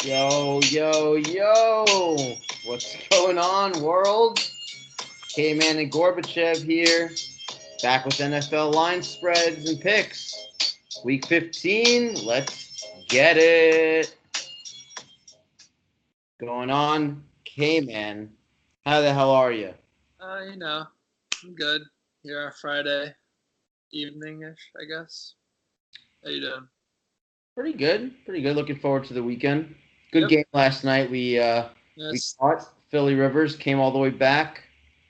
Yo, yo, yo! What's going on, world? Kman and Gorbachev here, back with NFL line spreads and picks. Week 15, let's get it. Going on, Kman. How the hell are you? I'm good. Here on Friday evening-ish, I guess. How you doing? Pretty good. Looking forward to the weekend. Good game last night. We caught Philly Rivers, came all the way back.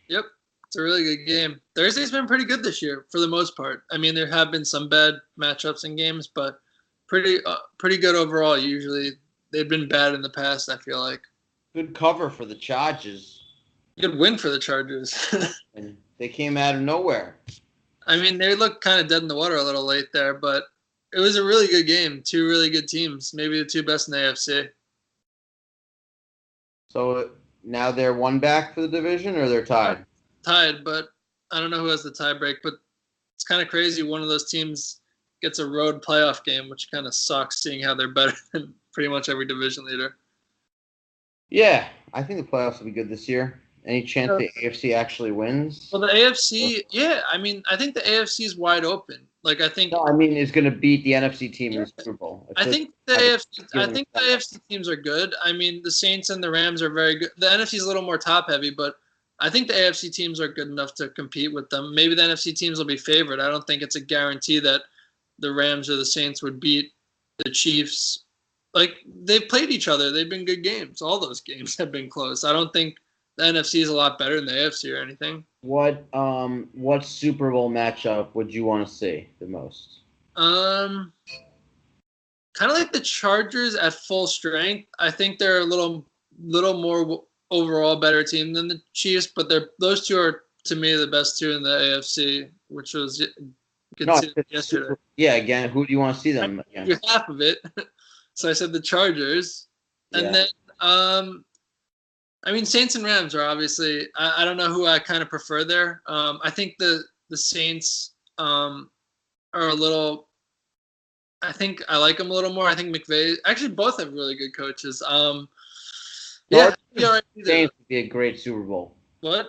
Yep, it's a really good game. Thursday's been pretty good this year for the most part. I mean, there have been some bad matchups in games, but pretty good overall. Usually, they've been bad in the past, I feel like. Good cover for the Chargers. Good win for the Chargers. And they came out of nowhere. I mean, they looked kind of dead in the water a little late there, but it was a really good game. Two really good teams, maybe the two best in the AFC. So now they're one back for the division, or they're tied? Tied, but I don't know who has the tie break. But it's kind of crazy. One of those teams gets a road playoff game, which kind of sucks, seeing how they're better than pretty much every division leader. Yeah, I think the playoffs will be good this year. Any chance the AFC actually wins? Well, the AFC, yeah. I mean, I think the AFC is wide open. Like, I think. No, I mean, is going to beat the NFC team in the Super Bowl. I think the AFC teams are good. I mean, the Saints and the Rams are very good. The NFC is a little more top heavy, but I think the AFC teams are good enough to compete with them. Maybe the NFC teams will be favored. I don't think it's a guarantee that the Rams or the Saints would beat the Chiefs. Like, they've played each other. They've been good games. All those games have been close. I don't think the NFC is a lot better than the AFC or anything. What Super Bowl matchup would you want to see the most? Kind of like the Chargers at full strength. I think they're a little more overall better team than the Chiefs, but those two are, to me, the best two in the AFC, which was yesterday. Yeah, again, who do you want to see them against? You're half of it. So I said the Chargers. And then I mean, Saints and Rams are obviously – I don't know who I kind of prefer there. I think the Saints are a little – I think I like them a little more. I think McVay – actually, both have really good coaches. Saints would be a great Super Bowl. What?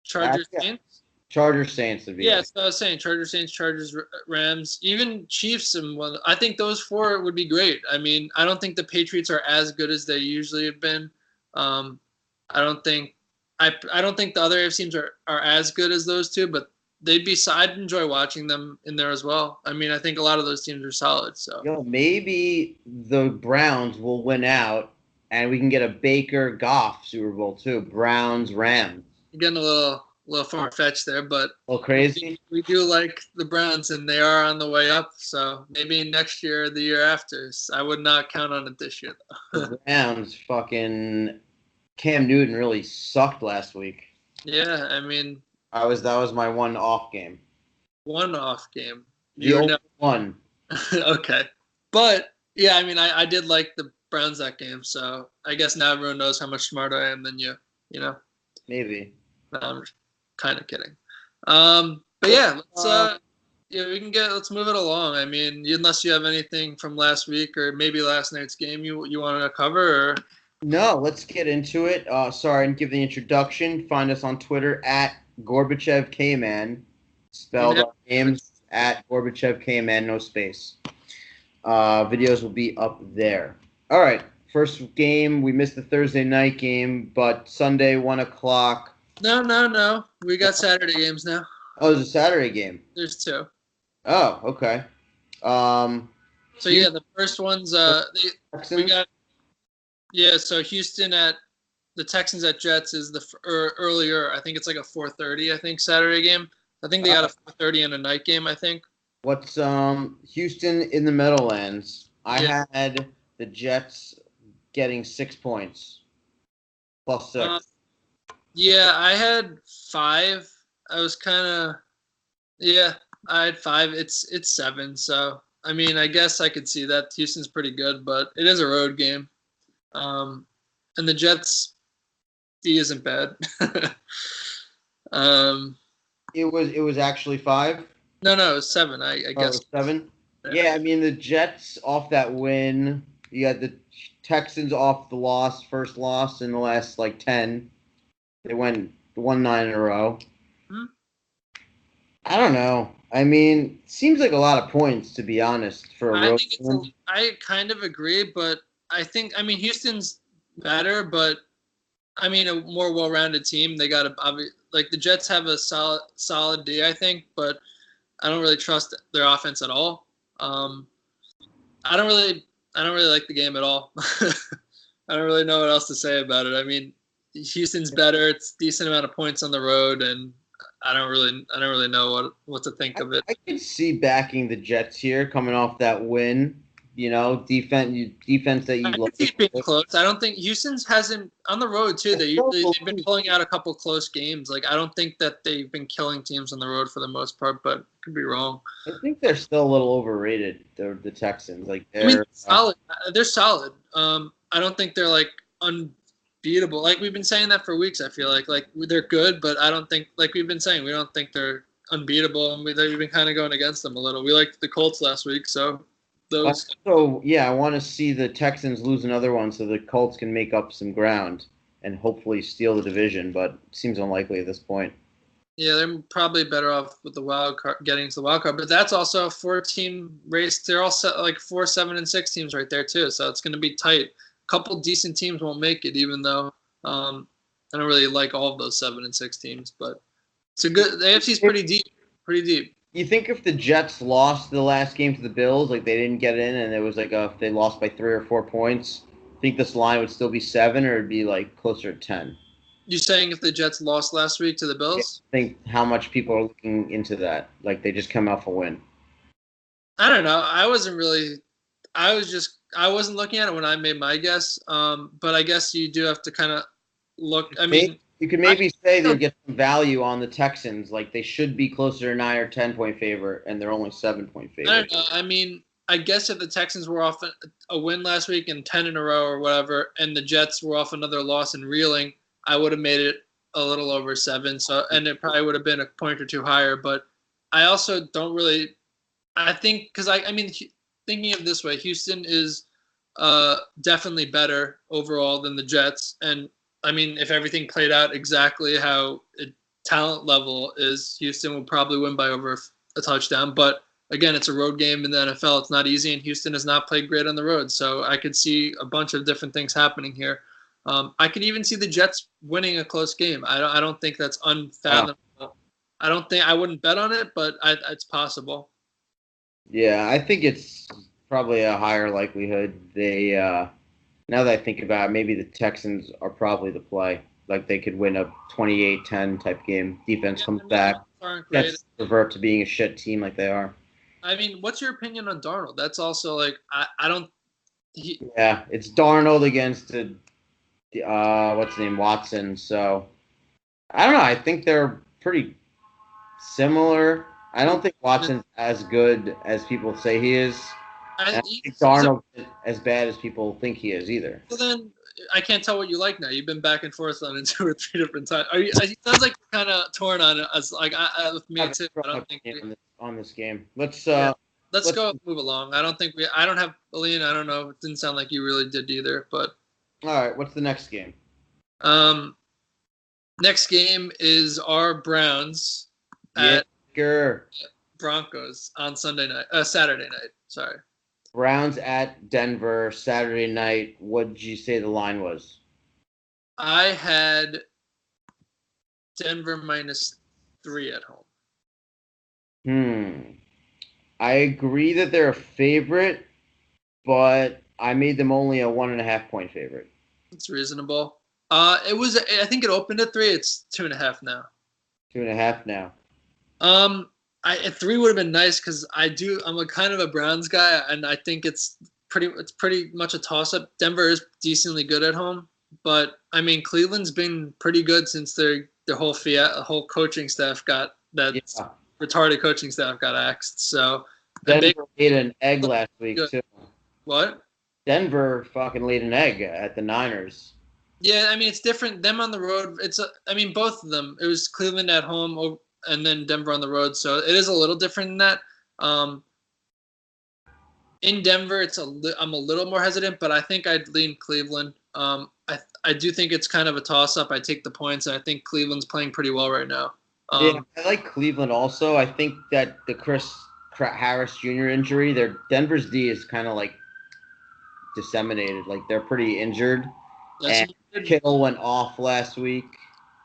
Chargers, Saints? Chargers, Saints would be. Yeah, so I was saying Chargers, Saints, Chargers, Rams, even Chiefs. I think those four would be great. I mean, I don't think the Patriots are as good as they usually have been. I don't think the other AFC teams are as good as those two, but I'd enjoy watching them in there as well. I mean, I think a lot of those teams are solid. So maybe the Browns will win out, and we can get a Baker Goff Super Bowl too. Browns, Rams. You're getting a little far-fetched there, but a little crazy. We do like the Browns, and they are on the way up. So maybe next year or the year after. I would not count on it this year, though. The Browns fucking. Cam Newton really sucked last week. Yeah, I mean, that was my one off game. One off game. The only one. Okay, but yeah, I mean, I did like the Browns that game, so I guess now everyone knows how much smarter I am than you. You know. Maybe. No, I'm just kind of kidding. But yeah, let's move it along. I mean, unless you have anything from last week or maybe last night's game you want to cover, or. No, let's get into it. Sorry, and give the introduction. Find us on Twitter at Gorbachev Kman, spelled our names at Gorbachev Kman, no space. Videos will be up there. All right, first game. We missed the Thursday night game, but Sunday, 1 o'clock. No. We got Saturday games now. Oh, there's a Saturday game. There's two. Oh, okay. So yeah, the first one's we got. Yeah, so Houston at the Texans at Jets is the earlier. I think it's like a 4:30. I think Saturday game. I think they got a 4:30 and a night game. I think. What's Houston in the Meadowlands? I had the Jets getting 6 points, plus 6. Yeah, I had 5. I was kind of I had 5. It's 7. So I mean, I guess I could see that. Houston's pretty good, but it is a road game. And the Jets D isn't bad. It was actually 5. No, it was 7. I guess. 7. Yeah, I mean the Jets off that win. You got the Texans off the first loss in the last 10. They won 9 in a row. Hmm? I don't know. I mean, seems like a lot of points to be honest for a road game. I kind of agree, but I mean Houston's better, but I mean a more well-rounded team. They got the Jets have a solid D, I think, but I don't really trust their offense at all. I don't really like the game at all. I don't really know what else to say about it. I mean, Houston's better. It's a decent amount of points on the road, and I don't really know what to think of it. I can see backing the Jets here, coming off that win. Defense that you like. I think being close. I don't think Houston's hasn't on the road too. They've been pulling out a couple close games. I don't think that they've been killing teams on the road for the most part, but could be wrong. I think they're still a little overrated. The Texans, they're solid. They're solid. I don't think they're unbeatable. We've been saying that for weeks. I feel like they're good, but I don't think we've been saying we don't think they're unbeatable, and we've been kind of going against them a little. We liked the Colts last week, so. So yeah, I want to see the Texans lose another one so the Colts can make up some ground and hopefully steal the division, but it seems unlikely at this point. Yeah, they're probably better off with the wild card, getting to the wild card, but that's also a 4-team race. They're all set 4, 7, and 6 teams right there too, so it's going to be tight. A couple decent teams won't make it, even though I don't really like all of those 7 and 6 teams, but it's a good. The AFC's pretty deep. You think if the Jets lost the last game to the Bills, they didn't get in, and it was if they lost by 3 or 4 points, think this line would still be 7, or it'd be closer to 10? You saying if the Jets lost last week to the Bills? I think how much people are looking into that. They just come out for a win. I don't know. I wasn't looking at it when I made my guess. But I guess you do have to kind of look. I mean, you could maybe say they'll get some value on the Texans. They should be closer to 9 or 10-point favorite, and they're only 7-point favorite. I don't know. I mean, I guess if the Texans were off a win last week and 10 in a row or whatever, and the Jets were off another loss and reeling, I would have made it a little over 7. So, and it probably would have been a point or two higher. But I also don't really. I think because I mean, thinking of it this way, Houston is definitely better overall than the Jets, and I mean, if everything played out exactly how talent level is, Houston will probably win by over a touchdown. But again, it's a road game in the NFL. It's not easy, and Houston has not played great on the road. So I could see a bunch of different things happening here. I could even see the Jets winning a close game. I don't think that's unfathomable. Oh. I wouldn't bet on it, but it's possible. Yeah, I think it's probably a higher likelihood. Now that I think about it, maybe the Texans are probably the play. They could win a 28-10 type game. Defense comes back. Jets revert to being a shit team like they are. I mean, what's your opinion on Darnold? That's also I don't. Yeah, it's Darnold against what's his name, Watson. So I don't know. I think they're pretty similar. I don't think Watson's as good as people say he is. I think Darnold isn't as bad as people think he is either. So then I can't tell what you like now. You've been back and forth on it 2 or 3 different times. It sounds like you're kind of torn on it. As with me too. I don't think on this game. Let's go move along. I don't have Aline. I don't know. It didn't sound like you really did either. But all right, what's the next game? Next game is our Browns at Broncos on Saturday night. Sorry. Browns at Denver Saturday night. What did you say the line was? I had Denver -3 at home. I agree that they're a favorite, but I made them only a 1.5-point favorite. It's reasonable. It was. I think it opened at 3. It's 2.5 now. 2.5 now. 3 would have been nice because I'm a kind of a Browns guy, and I think it's pretty much a toss-up. Denver is decently good at home, but I mean Cleveland's been pretty good since their whole coaching staff got that retarded coaching staff got axed. So Denver laid an egg last week, good. too. What? Denver fucking laid an egg at the Niners. Yeah, I mean, it's different. Them on the road, I mean, both of them. It was Cleveland at home and then Denver on the road. So it is a little different than that. In Denver, I'm a little more hesitant, but I think I'd lean Cleveland. I do think it's kind of a toss-up. I take the points, and I think Cleveland's playing pretty well right now. Yeah, I like Cleveland also. I think that the Chris Harris Jr. injury, Denver's D is kind of like disseminated. Like they're pretty injured. And Kittle went off last week.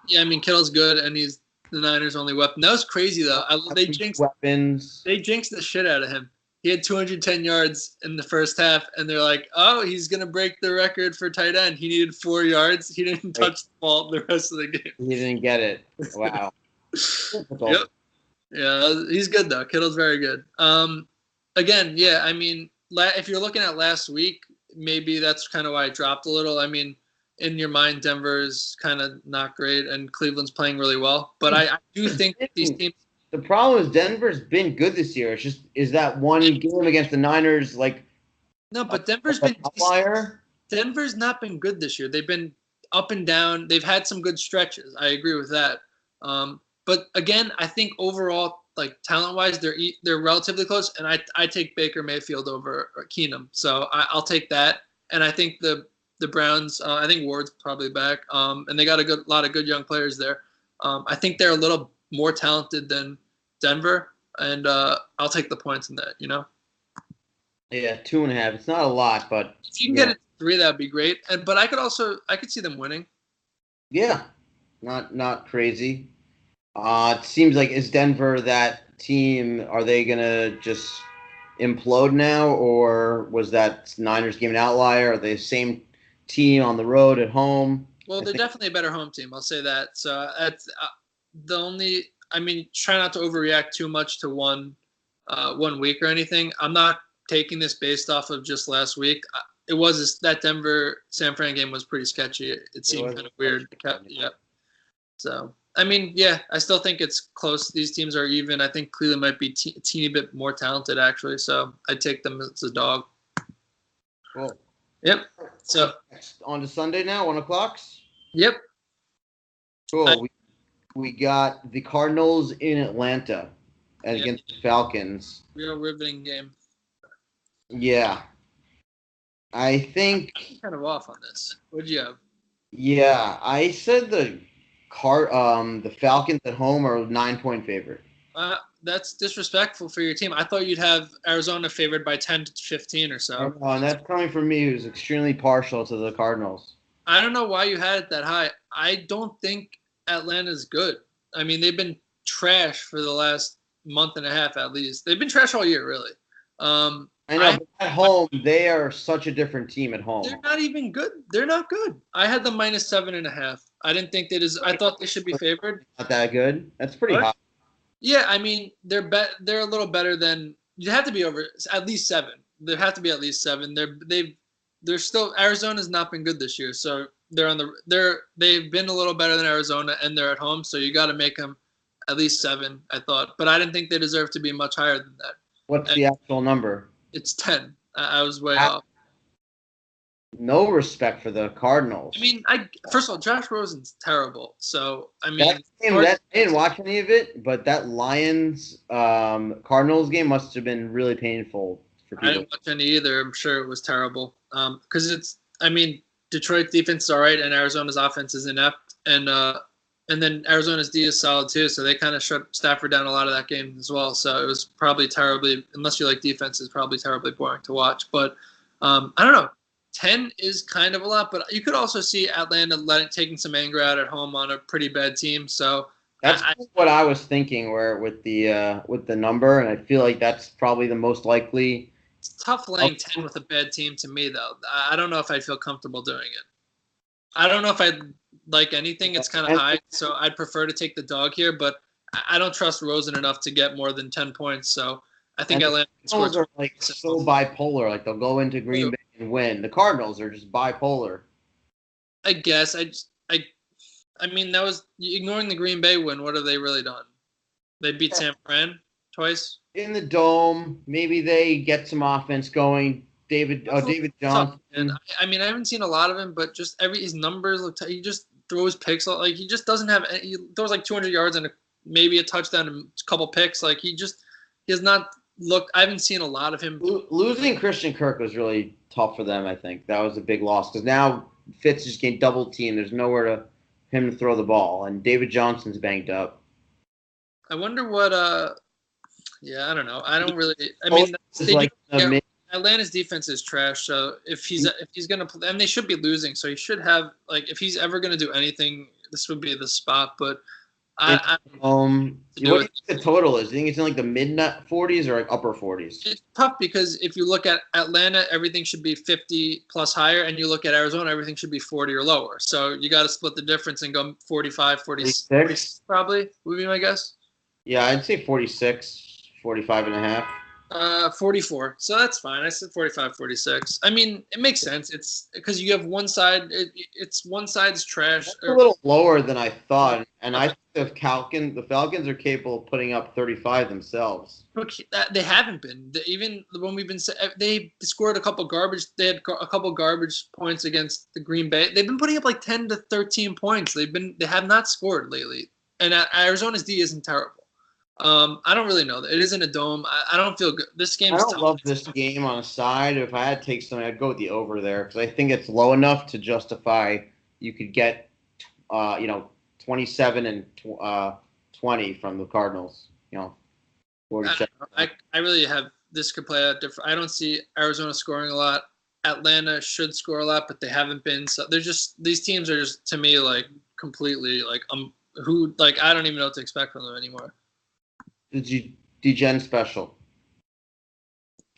Yeah, I mean Kittle's good, and he's the Niners' only weapon. That was crazy though. They jinxed the shit out of him. He had 210 yards in the first half, and they're like, "Oh, he's gonna break the record for tight end." He needed 4 yards. He didn't touch the ball the rest of the game. He didn't get it. Wow. Yep. Yeah, he's good though. Kittle's very good. Again, yeah. I mean, if you're looking at last week, maybe that's kind of why it dropped a little. I mean, in your mind, Denver's kind of not great, and Cleveland's playing really well. But I do think these teams. The problem is Denver's been good this year. It's just that one game against the Niners, like. No, but Denver's been outlier. Denver's not been good this year. They've been up and down. They've had some good stretches. I agree with that. But again, I think overall, like talent-wise, they're relatively close. And I take Baker Mayfield over Keenum, so I'll take that. And I think the Browns. I think Ward's probably back. And they got a lot of good young players there. I think they're a little more talented than Denver, and I'll take the points in that. You know. Yeah, 2.5. It's not a lot, but if you can get it to 3, that'd be great. But I could see them winning. Yeah, not crazy. It seems like is Denver that team? Are they gonna just implode now, or was that Niners game an outlier? Are they the same team on the road at home? Well, they're definitely a better home team. I'll say that. So that's the only. I mean, try not to overreact too much to one week or anything. I'm not taking this based off of just last week. That Denver San Fran game was pretty sketchy. It seemed kind of weird. Yeah. So I mean, yeah, I still think it's close. These teams are even. I think Cleveland might be a teeny bit more talented actually. So I'd take them as a dog. Cool. Yep. So on to Sunday now, 1:00. Yep. Cool. We got the Cardinals in Atlanta against the Falcons. Real riveting game. Yeah. I think I'm kind of off on this. What'd you have? Yeah, I said the Falcons at home are a 9-point favorite. That's disrespectful for your team. I thought you'd have Arizona favored by 10 to 15 or so. And that's coming from me, who's extremely partial to the Cardinals. I don't know why you had it that high. I don't think Atlanta's good. I mean, they've been trash for the last month and a half at least. They've been trash all year, really. I know, but at home, they are such a different team at home. They're not even good. They're not good. I had them minus 7.5. I didn't think I thought they should be favored. Not that good. That's pretty high. Yeah, I mean, they're a little better than you have to be over at least 7. There have to be at least 7. They're still Arizona's not been good this year, so they've been a little better than Arizona, and they're at home, so you got to make them at least 7. I thought, but I didn't think they deserve to be much higher than that. What's the actual number? It's 10. I was way off. No respect for the Cardinals. I mean, first of all, Josh Rosen's terrible. So I mean, I didn't watch any of it, but that Lions Cardinals game must have been really painful for people. I didn't watch any either. I'm sure it was terrible. Because Detroit's defense is all right, and Arizona's offense is inept, and then Arizona's D is solid too. So they kind of shut Stafford down a lot of that game as well. So it was probably terribly, unless you like defense, it's probably terribly boring to watch. But I don't know. 10 is kind of a lot, but you could also see Atlanta taking some anger out at home on a pretty bad team. So that's what I was thinking. Where with the number, and I feel like that's probably the most likely. It's tough laying 10 with a bad team to me, though. I don't know if I'd feel comfortable doing it. I don't know if I'd like anything. It's kind of high, so I'd prefer to take the dog here. But I don't trust Rosen enough to get more than 10 points. So I think Atlanta are like so bipolar. Like they'll go into Green Bay and win. The Cardinals are just bipolar. I guess I mean that was ignoring the Green Bay win. What have they really done? They beat San Fran twice. In the dome, maybe they get some offense going. David Johnson. And I mean, I haven't seen a lot of him, but just his numbers look. He just throws picks. Like he just doesn't have. He throws like 200 yards and maybe a touchdown and a couple picks. Like he has not looked. I haven't seen a lot of him. Losing Christian Kirk was really tough for them. I think that was a big loss because now Fitz just getting double teamed. There's nowhere to him to throw the ball, and David Johnson's banged up. I wonder what. Yeah, I don't know. I don't really. I mean, Atlanta's defense is trash. So if he's gonna play, and they should be losing, so he should have if he's ever gonna do anything, this would be the spot. But what do you think the total is? Do you think it's in like the mid 40s or like upper 40s? It's tough because if you look at Atlanta, everything should be 50 plus higher, and you look at Arizona, everything should be 40 or lower. So you got to split the difference and go 45, 46 probably would be my guess. Yeah, I'd say 46, 45 and a half. 44. So that's fine. I said 45, 46. I mean, it makes sense. It's because you have one side. It's one side's trash. That's a little lower than I thought, and I think the Falcons are capable of putting up 35 themselves. They haven't been. Even when we've been, they scored a couple garbage. They had a couple garbage points against the Green Bay. They've been putting up like 10 to 13 points. They have not scored lately, and Arizona's D isn't terrible. I don't really know. It isn't a dome. I don't feel good. This game. I don't love this game on a side. If I had to take something, I'd go with the over there because I think it's low enough to justify you could get, 27 and 20 from the Cardinals. 47. I really have this could play out different. I don't see Arizona scoring a lot. Atlanta should score a lot, but they haven't been. So they're just these teams are just to me like completely like I don't even know what to expect from them anymore. The Degen special.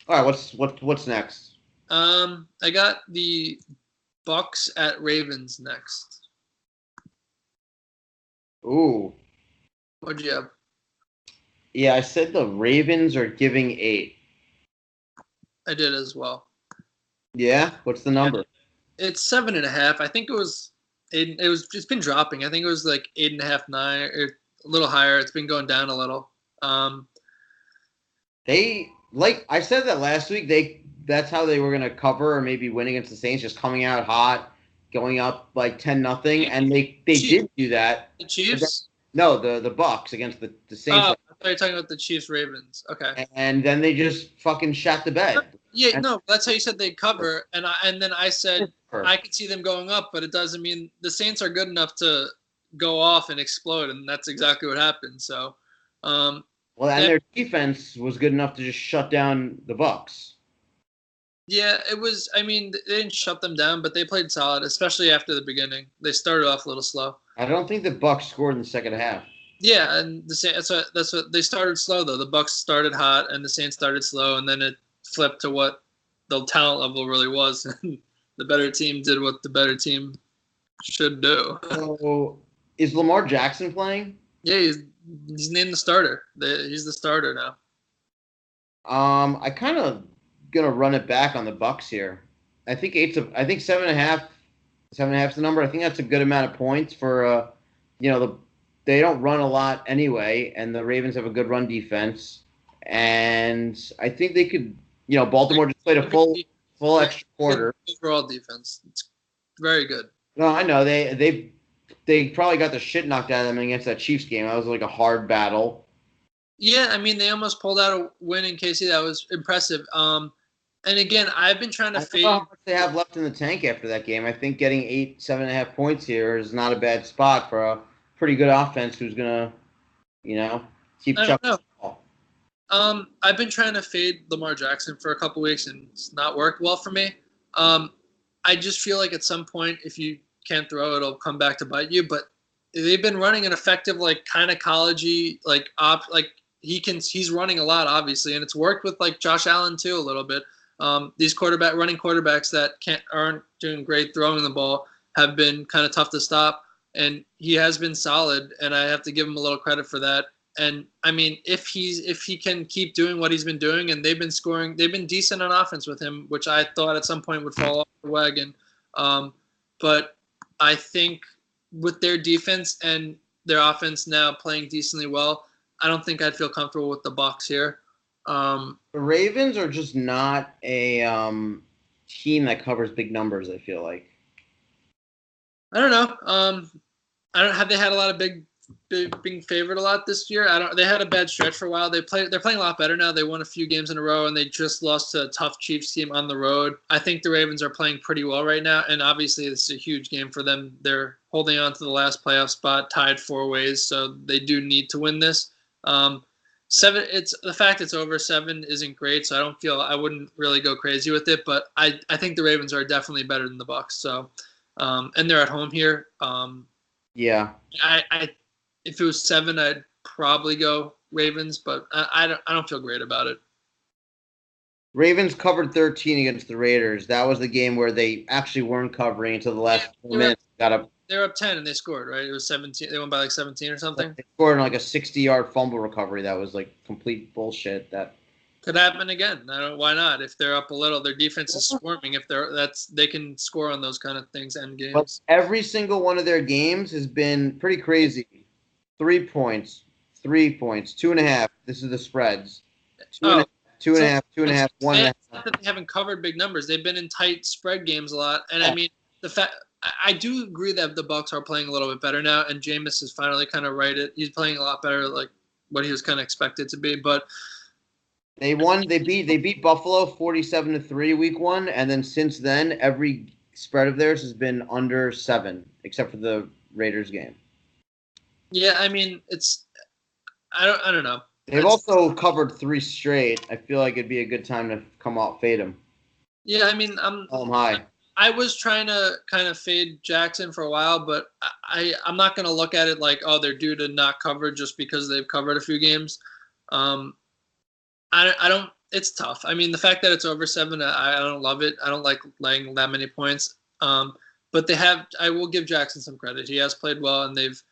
All right, what's next? I got the Bucks at Ravens next. Ooh. What'd you have? Yeah, I said the Ravens are giving 8. I did as well. Yeah? What's the number? It's 7.5. I think it was 8. It's been dropping. I think it was like 8.5, 9, or a little higher. It's been going down a little. They I said that last week. That's how they were gonna cover or maybe win against the Saints, just coming out hot, going up like 10-0, and they did do that. The Chiefs? No, the Bucks against the Saints. Oh, I thought you were talking about the Chiefs Ravens. Okay. And then they just fucking shot the bed. Yeah, no, that's how you said they'd cover, and then I said I could see them going up, but it doesn't mean the Saints are good enough to go off and explode, and that's exactly what happened. So. Their defense was good enough to just shut down the Bucks. Yeah, it was. I mean, they didn't shut them down, but they played solid, especially after the beginning. They started off a little slow. I don't think the Bucks scored in the second half. Yeah, and that's what they started slow though. The Bucks started hot, and the Saints started slow, and then it flipped to what the talent level really was. The better team did what the better team should do. So, is Lamar Jackson playing? Yeah, he's named the starter. He's the starter now. I kind of gonna run it back on the Bucks here. I think 7.5. 7.5 is the number. I think that's a good amount of points for they don't run a lot anyway, and the Ravens have a good run defense, and I think they could. Baltimore just played a full extra quarter. Overall defense, it's very good. No, I know they probably got the shit knocked out of them against that Chiefs game. That was like a hard battle. Yeah, I mean, they almost pulled out a win in KC. That was impressive. And again, I've been trying to fade. How much they have left in the tank after that game. I think getting 7.5 points here is not a bad spot for a pretty good offense who's gonna, keep chucking the ball. I've been trying to fade Lamar Jackson for a couple weeks, and it's not worked well for me. I just feel like at some point, if you can't throw, it'll come back to bite you. But they've been running an effective, kind of college-y, he's running a lot, obviously, and it's worked with Josh Allen too a little bit. These running quarterbacks that aren't doing great throwing the ball have been kind of tough to stop, and he has been solid, and I have to give him a little credit for that. And I mean, if he can keep doing what he's been doing, and they've been decent on offense with him, which I thought at some point would fall off the wagon. But I think with their defense and their offense now playing decently well, I don't think I'd feel comfortable with the Bucs here. The Ravens are just not a team that covers big numbers, I feel like. I don't know. Have they had a lot of being favored a lot this year? They had a bad stretch for a while. They're playing a lot better now. They won a few games in a row, and they just lost to a tough Chiefs team on the road. I think the Ravens are playing pretty well right now, and obviously this is a huge game for them. They're holding on to the last playoff spot, tied 4 ways, so they do need to win this. 7. It's the fact it's over 7 isn't great, so I wouldn't really go crazy with it. But I think the Ravens are definitely better than the Bucs. So, and they're at home here. Yeah. If it was 7, I'd probably go Ravens, but I don't feel great about it. Ravens covered 13 against the Raiders. That was the game where they actually weren't covering until the last 4 minutes. They were up 10 and they scored, right? It was 17. They won by like 17 or something. They scored on like a 60-yard fumble recovery. That was like complete bullshit. That could happen again. Why not? If they're up a little, their defense is swarming. If they can score on those kind of things end games. But every single one of their games has been pretty crazy. 3 points, 3 points, 2.5. This is the spreads. 2.5, 2.5, 2.5, 1.5. Not that they haven't covered big numbers. They've been in tight spread games a lot, and I mean I do agree that the Bucs are playing a little bit better now, and Jameis is finally kind of righted. He's playing a lot better, like what he was kind of expected to be. But they won. They beat Buffalo 47-3 week 1, and then since then every spread of theirs has been under 7, except for the Raiders game. Yeah, I mean I don't know. They've also covered 3 straight. I feel like it'd be a good time to come out fade them. Yeah, I mean I'm high. I was trying to kind of fade Jackson for a while, but I'm not going to look at it like, oh, they're due to not cover just because they've covered a few games. I don't. It's tough. I mean, the fact that it's over 7, I don't love it. I don't like laying that many points. But they have. I will give Jackson some credit. He has played well, and they've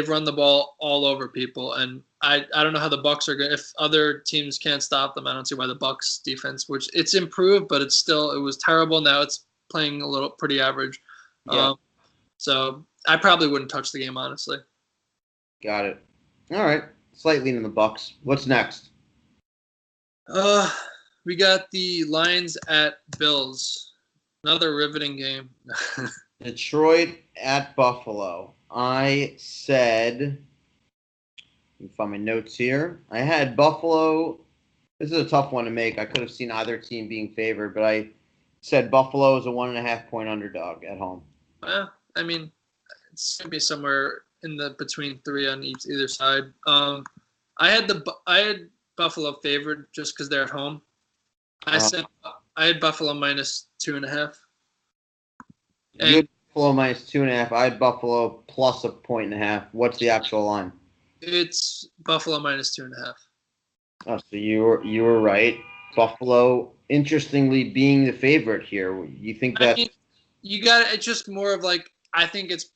run the ball all over people. And I don't know how the Bucs are going. If other teams can't stop them, I don't see why the Bucs defense, which it's improved, but it was terrible. Now it's playing a little pretty average. Yeah. So I probably wouldn't touch the game, honestly. Got it. All right. Slight lean in the Bucs. What's next? We got the Lions at Bills. Another riveting game. Detroit at Buffalo. I said, let me find my notes here. I had Buffalo. This is a tough one to make. I could have seen either team being favored, but I said Buffalo is a 1.5 point underdog at home. Well, I mean, it's gonna be somewhere in the between 3 on either side. I had Buffalo favored just because they're at home. I had Buffalo minus 2.5. You had Buffalo minus 2.5. I had Buffalo plus 1.5. What's the actual line? It's Buffalo minus 2.5. Oh, so you were right. Buffalo, interestingly, being the favorite here. You think that? I mean, you got it's just more of like I think it's.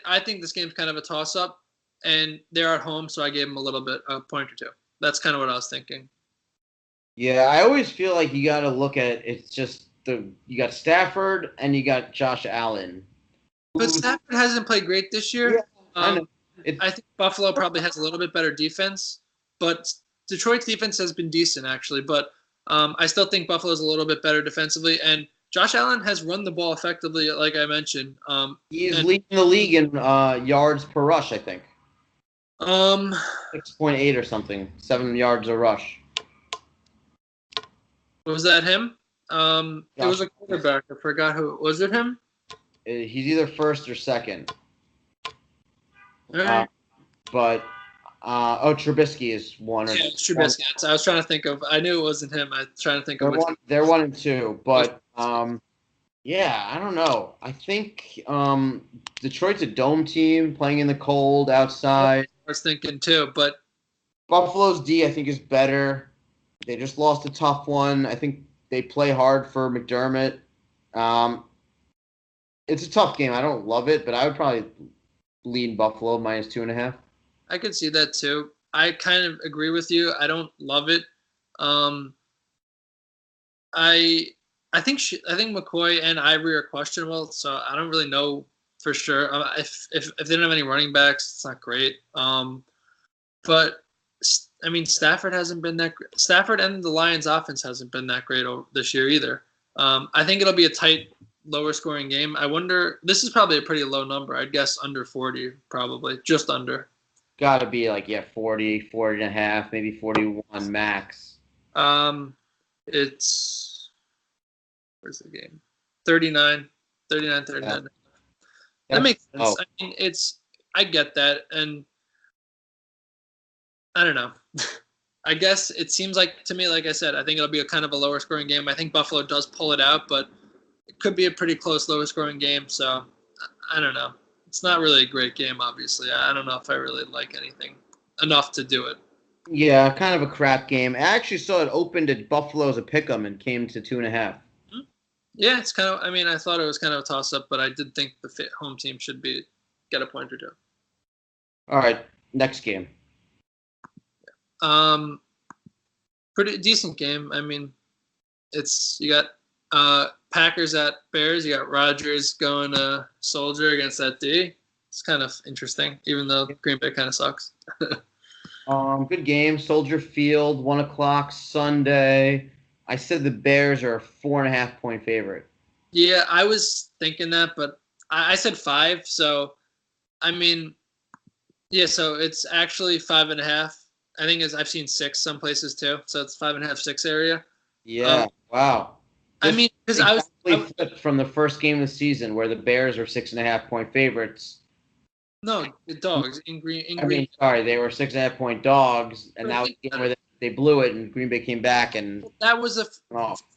I think this game's kind of a toss-up, and they're at home, so I gave them a point or 2. That's kind of what I was thinking. Yeah, I always feel like you got to look at it. It's just you got Stafford and you got Josh Allen. But Stafford hasn't played great this year. Yeah, I know. I think Buffalo probably has a little bit better defense, but Detroit's defense has been decent actually. But I still think Buffalo's a little bit better defensively, and Josh Allen has run the ball effectively, like I mentioned. He's leading the league in yards per rush, I think. 6.8 or something, 7 yards a rush. Was that him? It was a quarterback. I forgot who. Was it him? He's either first or second. Right. Trubisky is one. Yeah, it's Trubisky. I was trying to think of. I knew it wasn't him. I was trying to think of. They're 1 and 2, but yeah, I don't know. I think Detroit's a dome team playing in the cold outside. I was thinking too, but Buffalo's D I think is better. They just lost a tough one. I think they play hard for McDermott. It's a tough game. I don't love it, but I would probably lean Buffalo minus 2.5. I could see that too. I kind of agree with you. I don't love it. I think McCoy and Ivory are questionable, so I don't really know for sure. If they don't have any running backs, it's not great. But I mean, Stafford hasn't been that. Stafford and the Lions' offense hasn't been that great this year either. I think it'll be a tight, lower scoring game. I wonder. This is probably a pretty low number. I'd guess under 40, probably just under. Got to be 40, 40 and a half, maybe 41 max. It's where's the game? 39. Yeah. That makes sense. I mean, I get that, and I don't know. I guess it seems like to me, like I said, I think it'll be a kind of a lower scoring game. I think Buffalo does pull it out, but it could be a pretty close lower scoring game. So I don't know. It's not really a great game, obviously. I don't know if I really like anything enough to do it. Yeah, kind of a crap game. I actually saw it opened at Buffalo as a pick'em and came to 2.5. Yeah, it's kind of. I mean, I thought it was kind of a toss-up, but I did think the home team should get a point or two. All right, next game. Pretty decent game. I mean, you got Packers at Bears. You got Rodgers going to Soldier against that D. It's kind of interesting, even though Green Bay kind of sucks. Good game. Soldier Field, 1:00 Sunday. I said the Bears are a 4.5 point favorite. Yeah, I was thinking that, but I said 5. So, I mean, yeah. So it's actually 5.5. I think I've seen 6 some places too. So it's 5.5, 6 area. Yeah. Wow. I mean, because I was flipped from the first game of the season where the Bears are 6.5 point favorites. No, the dogs in Green. Sorry, they were 6.5 point dogs, and that was the game where they blew it, and Green Bay came back, and that was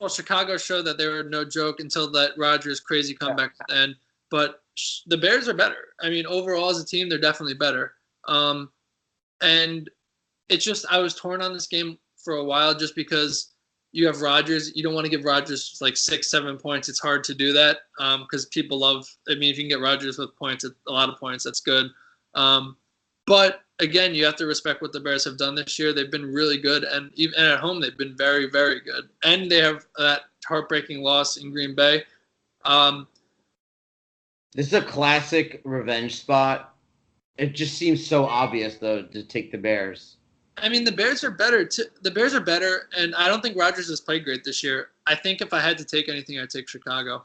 Chicago showed that they were no joke until that Rodgers crazy comeback at the end. But the Bears are better. I mean, overall as a team, they're definitely better. And it's just I was torn on this game for a while just because you have Rodgers. You don't want to give Rodgers like 6, 7 points. It's hard to do that because people love. I mean, if you can get Rodgers with points, a lot of points, that's good. But again, you have to respect what the Bears have done this year. They've been really good, and even at home, they've been very, very good. And they have that heartbreaking loss in Green Bay. This is a classic revenge spot. It just seems so obvious, though, to take the Bears. I mean, the Bears are better. The Bears are better, and I don't think Rodgers has played great this year. I think if I had to take anything, I'd take Chicago.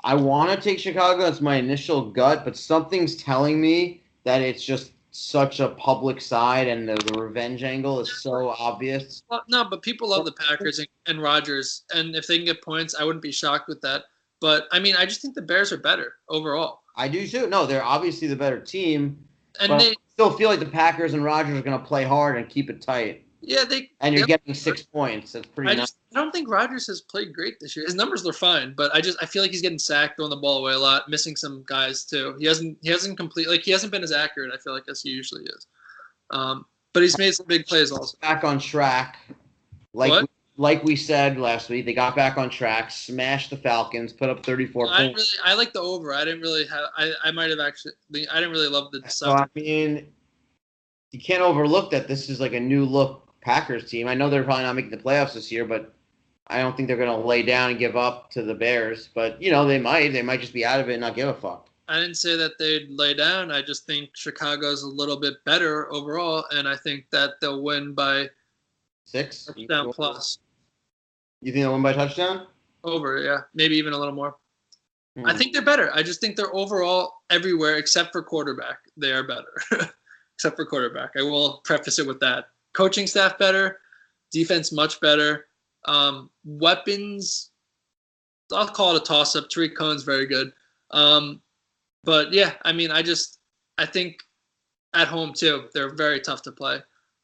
I want to take Chicago. That's my initial gut, but something's telling me that it's just such a public side, and the revenge angle is so obvious. Well, no, but people love the Packers and Rodgers, and if they can get points, I wouldn't be shocked with that. But, I mean, I just think the Bears are better overall. I do, too. No, they're obviously the better team. And but I still feel like the Packers and Rodgers are going to play hard and keep it tight. Yeah, and you're getting 6 points. That's pretty nice. I don't think Rodgers has played great this year. His numbers are fine, but I feel like he's getting sacked, throwing the ball away a lot, missing some guys too. He hasn't been as accurate, I feel like, as he usually is. But he's made some big plays also. Back on track. Like we said last week, they got back on track, smashed the Falcons, put up 34 points. I like the over. I didn't really have. I might have actually. I didn't really love the. So I mean, you can't overlook that this is like a new look Packers team. I know they're probably not making the playoffs this year, but I don't think they're going to lay down and give up to the Bears. But they might. They might just be out of it and not give a fuck. I didn't say that they'd lay down. I just think Chicago's a little bit better overall, and I think that they'll win by 6 touchdown plus. You think they'll win by touchdown? Over, yeah. Maybe even a little more. I think they're better. I just think they're overall everywhere except for quarterback. They are better. Except for quarterback. I will preface it with that. Coaching staff better. Defense much better. Weapons, I'll call it a toss-up. Tariq Cohen's very good. But, yeah, I mean, I think at home, too, they're very tough to play.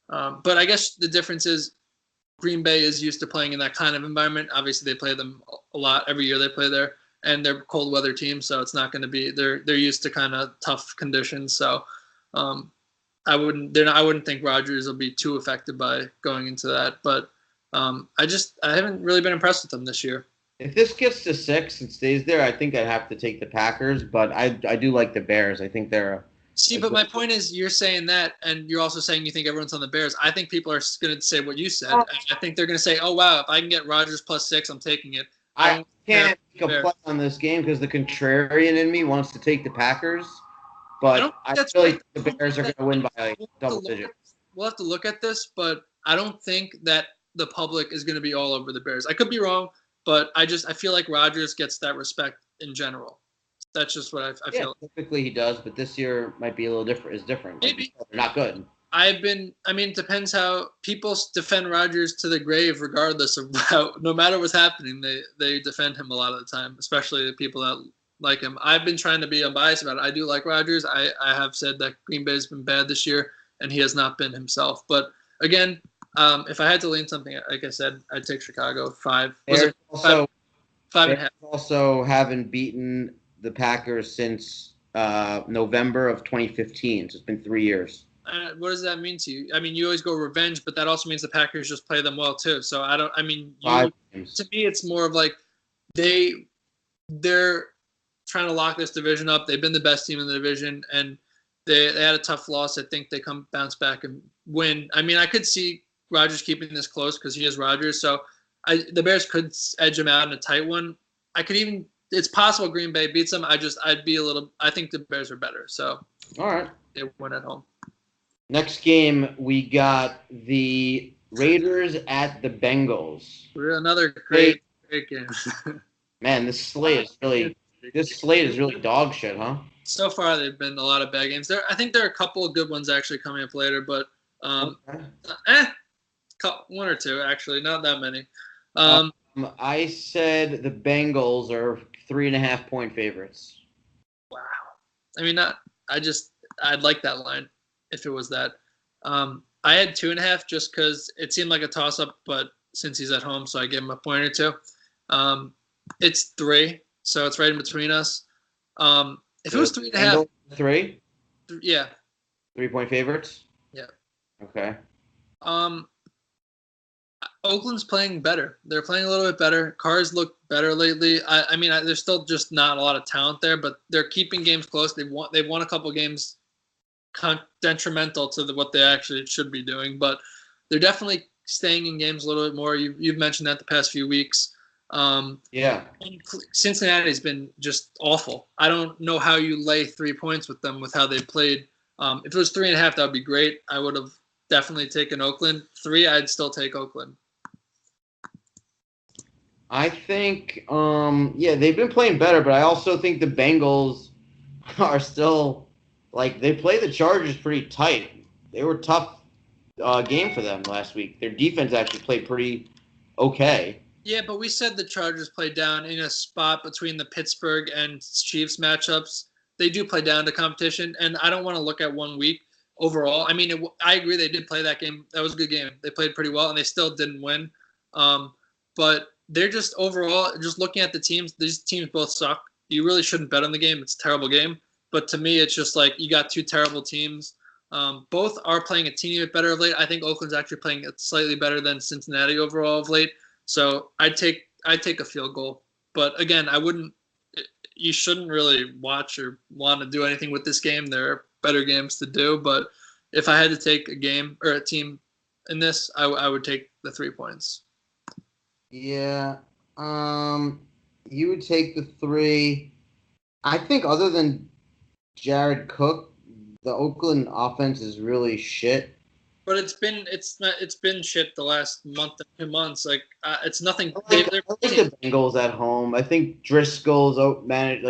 But I guess the difference is Green Bay is used to playing in that kind of environment. Obviously, they play them a lot every year. They play there, and they're cold weather team, so it's not going to be. They're used to kind of tough conditions. So, I wouldn't think Rodgers will be too affected by going into that. But I haven't really been impressed with them this year. If this gets to 6 and stays there, I think I'd have to take the Packers. But I do like the Bears. I think they're. See, but my point is you're saying that, and you're also saying you think everyone's on the Bears. I think people are going to say what you said. I think they're going to say, oh, wow, if I can get Rodgers plus 6, I'm taking it. I can't take a play on this game because the contrarian in me wants to take the Packers. But I feel like the Bears are going to win by double digits. we'll have to look at this, but I don't think that the public is going to be all over the Bears. I could be wrong, but I feel like Rodgers gets that respect in general. That's just what I feel. Typically he does, but this year might be a little different. It's different. Maybe. They're not good. It depends how people defend Rodgers to the grave, regardless of no matter what's happening, they defend him a lot of the time, especially the people that like him. I've been trying to be unbiased about it. I do like Rodgers. I have said that Green Bay's been bad this year, and he has not been himself. But again, if I had to lean something, like I said, I'd take Chicago 5. Bears also, 5.5. Also haven't beaten the Packers since November of 2015. So it's been 3 years. What does that mean to you? I mean, you always go revenge, but that also means the Packers just play them well too. So to me, it's more of like they're trying to lock this division up. They've been the best team in the division, and they had a tough loss. I think they bounce back and win. I mean, I could see Rodgers keeping this close because he is Rodgers. So the Bears could edge him out in a tight one. It's possible Green Bay beats them. I think the Bears are better. So all right, they win at home. Next game, we got the Raiders at the Bengals. Another great game. Man, this slate is really dog shit, huh? So far, they've been a lot of bad games. I think there are a couple of good ones actually coming up later, but one or two actually, not that many. I said the Bengals are 3.5 point favorites. Wow. I mean, I'd like that line if it was that. I had 2.5 just because it seemed like a toss-up, but since he's at home, so I gave him a point or two. It's 3, so it's right in between us. If it was 3.5, 3? Yeah. 3 point favorites? Yeah. Okay. Oakland's playing better. They're playing a little bit better. Carrs look better lately. I mean, there's still just not a lot of talent there, but they're keeping games close. They've won a couple games detrimental to what they actually should be doing, but they're definitely staying in games a little bit more. You've mentioned that the past few weeks. Yeah. Cincinnati's been just awful. I don't know how you lay 3 points with them with how they played. If it was 3.5, that would be great. I would have definitely taken Oakland. 3, I'd still take Oakland. I think, they've been playing better, but I also think the Bengals are still, they play the Chargers pretty tight. They were a tough game for them last week. Their defense actually played pretty okay. Yeah, but we said the Chargers play down in a spot between the Pittsburgh and Chiefs matchups. They do play down to competition, and I don't want to look at 1 week overall. I mean, I agree they did play that game. That was a good game. They played pretty well, and they still didn't win. But they're just overall, just looking at the teams, these teams both suck. You really shouldn't bet on the game. It's a terrible game. But to me, it's just like you got two terrible teams. Both are playing a teeny bit better of late. I think Oakland's actually playing slightly better than Cincinnati overall of late. So I'd take a field goal. But again, you shouldn't really watch or want to do anything with this game. There are better games to do. But if I had to take a game or a team in this, I would take the 3 points. Yeah. You would take the 3. I think other than Jared Cook, the Oakland offense is really shit. But it's been shit the last month and 2 months. It's nothing. I like the Bengals at home. I think Driscoll's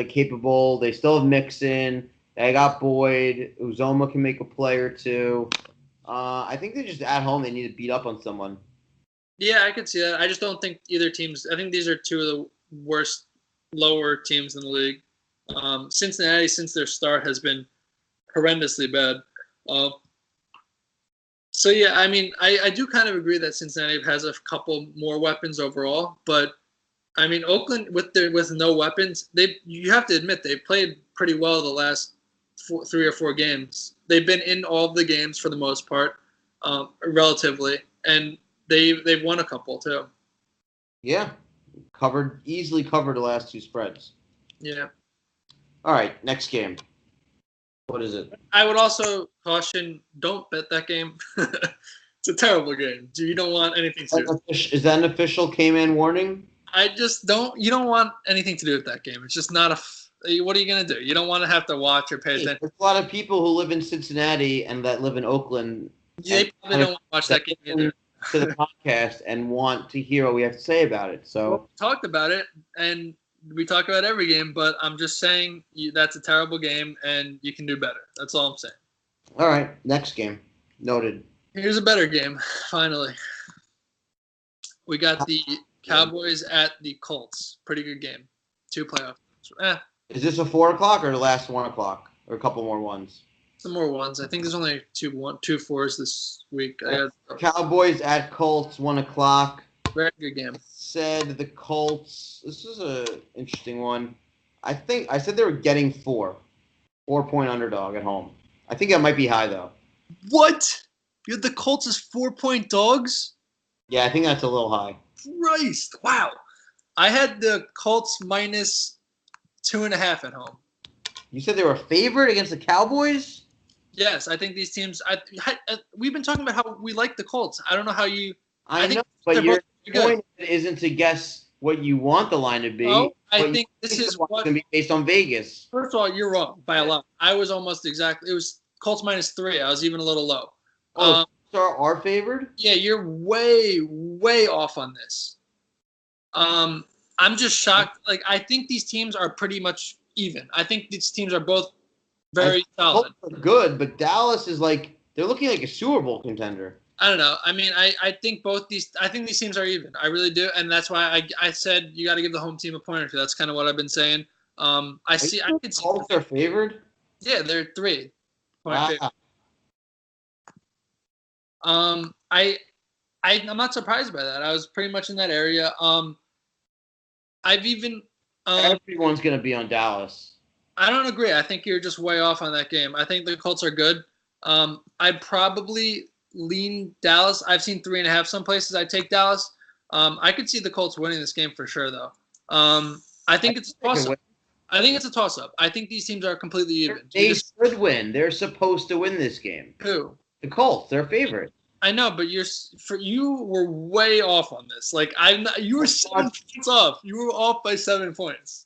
capable. They still have Mixon. They got Boyd. Uzoma can make a play or two. I think they're just at home. They need to beat up on someone. Yeah, I could see that. I just don't think either teams. I think these are two of the worst lower teams in the league. Cincinnati, since their start, has been horrendously bad. So yeah, I mean, I do kind of agree that Cincinnati has a couple more weapons overall, but I mean, Oakland with no weapons, you have to admit they played pretty well the last 3 or 4 games. They've been in all of the games for the most part, relatively, and they've won a couple too. Yeah, easily covered the last 2 spreads. Yeah. All right, next game. What is it? I would also caution, don't bet that game. It's a terrible game. You don't want anything to do. Is that an official Kman warning? You don't want anything to do with that game. It's just not what are you going to do? You don't want to have to watch or pay attention. There's a lot of people who live in Cincinnati and that live in Oakland They probably don't watch that game either. To the podcast and want to hear what we have to say about it. So we talked about it, and we talk about every game, but I'm just saying that's a terrible game, and you can do better. That's all I'm saying. All right, next game. Noted. Here's a better game, finally. We got the Cowboys at the Colts. Pretty good game. 2 playoff games. Is this a 4 o'clock or the last 1 o'clock? Or a couple more ones? Some more ones. I think there's only two fours this week. Cowboys at Colts, 1 o'clock. Very good game. Said the Colts. This is an interesting one. I said they were getting 4-point underdog at home. I think that might be high though. What? You had the Colts as 4-point dogs? Yeah, I think that's a little high. Christ! Wow. I had the Colts minus 2.5 at home. You said they were favored against the Cowboys? Yes, I think these teams. We've been talking about how we like the Colts. I don't know how you. I know, but your point isn't to guess what you want the line to be. No, I think this is what's going to be based on Vegas. First of all, you're wrong by a lot. I was almost exactly. It was Colts minus 3. I was even a little low. Are favored? Yeah, you're way off on this. I'm just shocked. Like, I think these teams are pretty much even. I think these teams are both very solid. Colts are good, but Dallas is like they're looking like a Super Bowl contender. I don't know. I mean, I think these teams are even. I really do, and that's why I said you got to give the home team a point or two. That's kind of what I've been saying. I could see Colts are favored. Yeah, they're 3-point favorite. I'm not surprised by that. I was pretty much in that area. I've even everyone's gonna be on Dallas. I don't agree. I think you're just way off on that game. I think the Colts are good. I'd probably lean Dallas. I've seen 3.5 some places. I take Dallas. I could see the Colts winning this game for sure, though. I think it's a toss-up. I think it's a toss-up. I think these teams are completely even. They should win. They're supposed to win this game. Who? The Colts. They're favorite. I know, but you were way off on this. Like you were 7 points off. You were off by 7 points.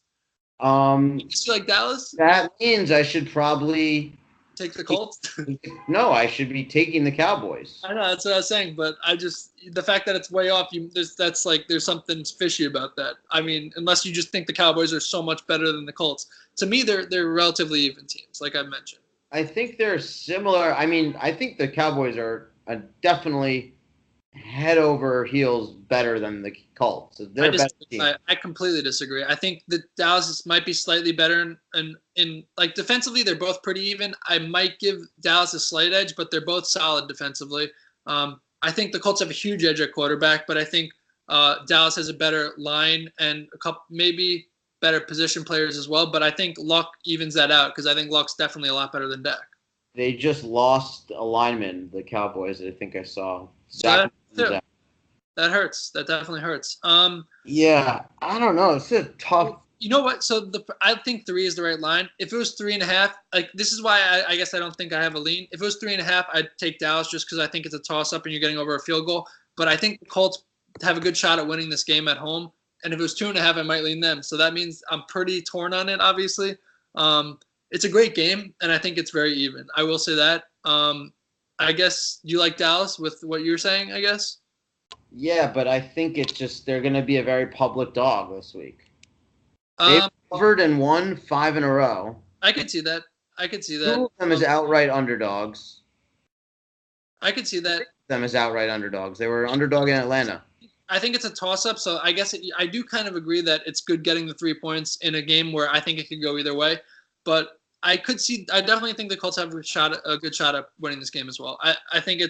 You like Dallas? That means I should probably take the Colts. No, I should be taking the Cowboys. I know that's what I was saying, but the fact that it's way off. There's something fishy about that. I mean, unless you just think the Cowboys are so much better than the Colts. To me, they're relatively even teams, like I mentioned. I think they're similar. I mean, I think the Cowboys are definitely head over heels better than the Colts. They're a better team. I completely disagree. I think that Dallas might be slightly better in like defensively, they're both pretty even. I might give Dallas a slight edge, but they're both solid defensively. I think the Colts have a huge edge at quarterback, but I think Dallas has a better line and a couple maybe better position players as well. But I think Luck evens that out because I think Luck's definitely a lot better than Dak. They just lost a lineman, the Cowboys. I think I saw. That hurts. That definitely hurts. Yeah, I don't know. It's a tough. You know what? So I think 3 is the right line. If it was 3.5, like this is why I guess I don't think I have a lean. If it was 3.5, I'd take Dallas just because I think it's a toss-up and you're getting over a field goal. But I think the Colts have a good shot at winning this game at home. And if it was 2.5, I might lean them. So that means I'm pretty torn on it. Obviously, it's a great game, and I think it's very even. I will say that. I guess you like Dallas with what you're saying, I guess? Yeah, but I think it's just they're going to be a very public dog this week. They've covered and won 5 in a row. I could see that. 2 of them is outright underdogs. I could see that. Them as outright underdogs. They were underdog in Atlanta. I think it's a toss-up, so I guess I do kind of agree that it's good getting the 3 points in a game where I think it could go either way. But I definitely think the Colts have a good shot at winning this game as well. I think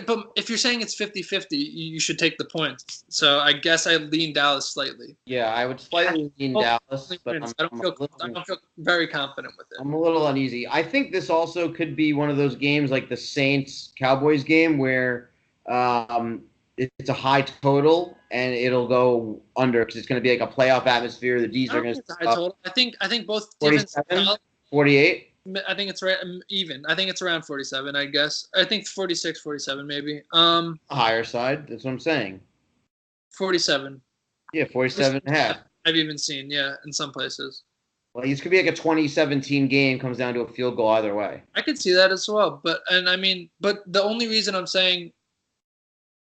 but if you're saying it's 50-50, you should take the points. So I guess I lean Dallas slightly. Yeah, I would slightly lean Dallas, but I don't feel very confident with it. I'm a little uneasy. I think this also could be one of those games like the Saints-Cowboys game where it's a high total and it'll go under because it's going to be like a playoff atmosphere. The D's are going to high total. I think both 47, 48. I think it's right even. I think it's around 47, I guess. I think 46, 47 maybe. Higher side. That's what I'm saying. 47. Yeah, 47 and a half. I've even seen, in some places. Well, this could be like a 2017 game. Comes down to a field goal either way. I could see that as well. But the only reason I'm saying,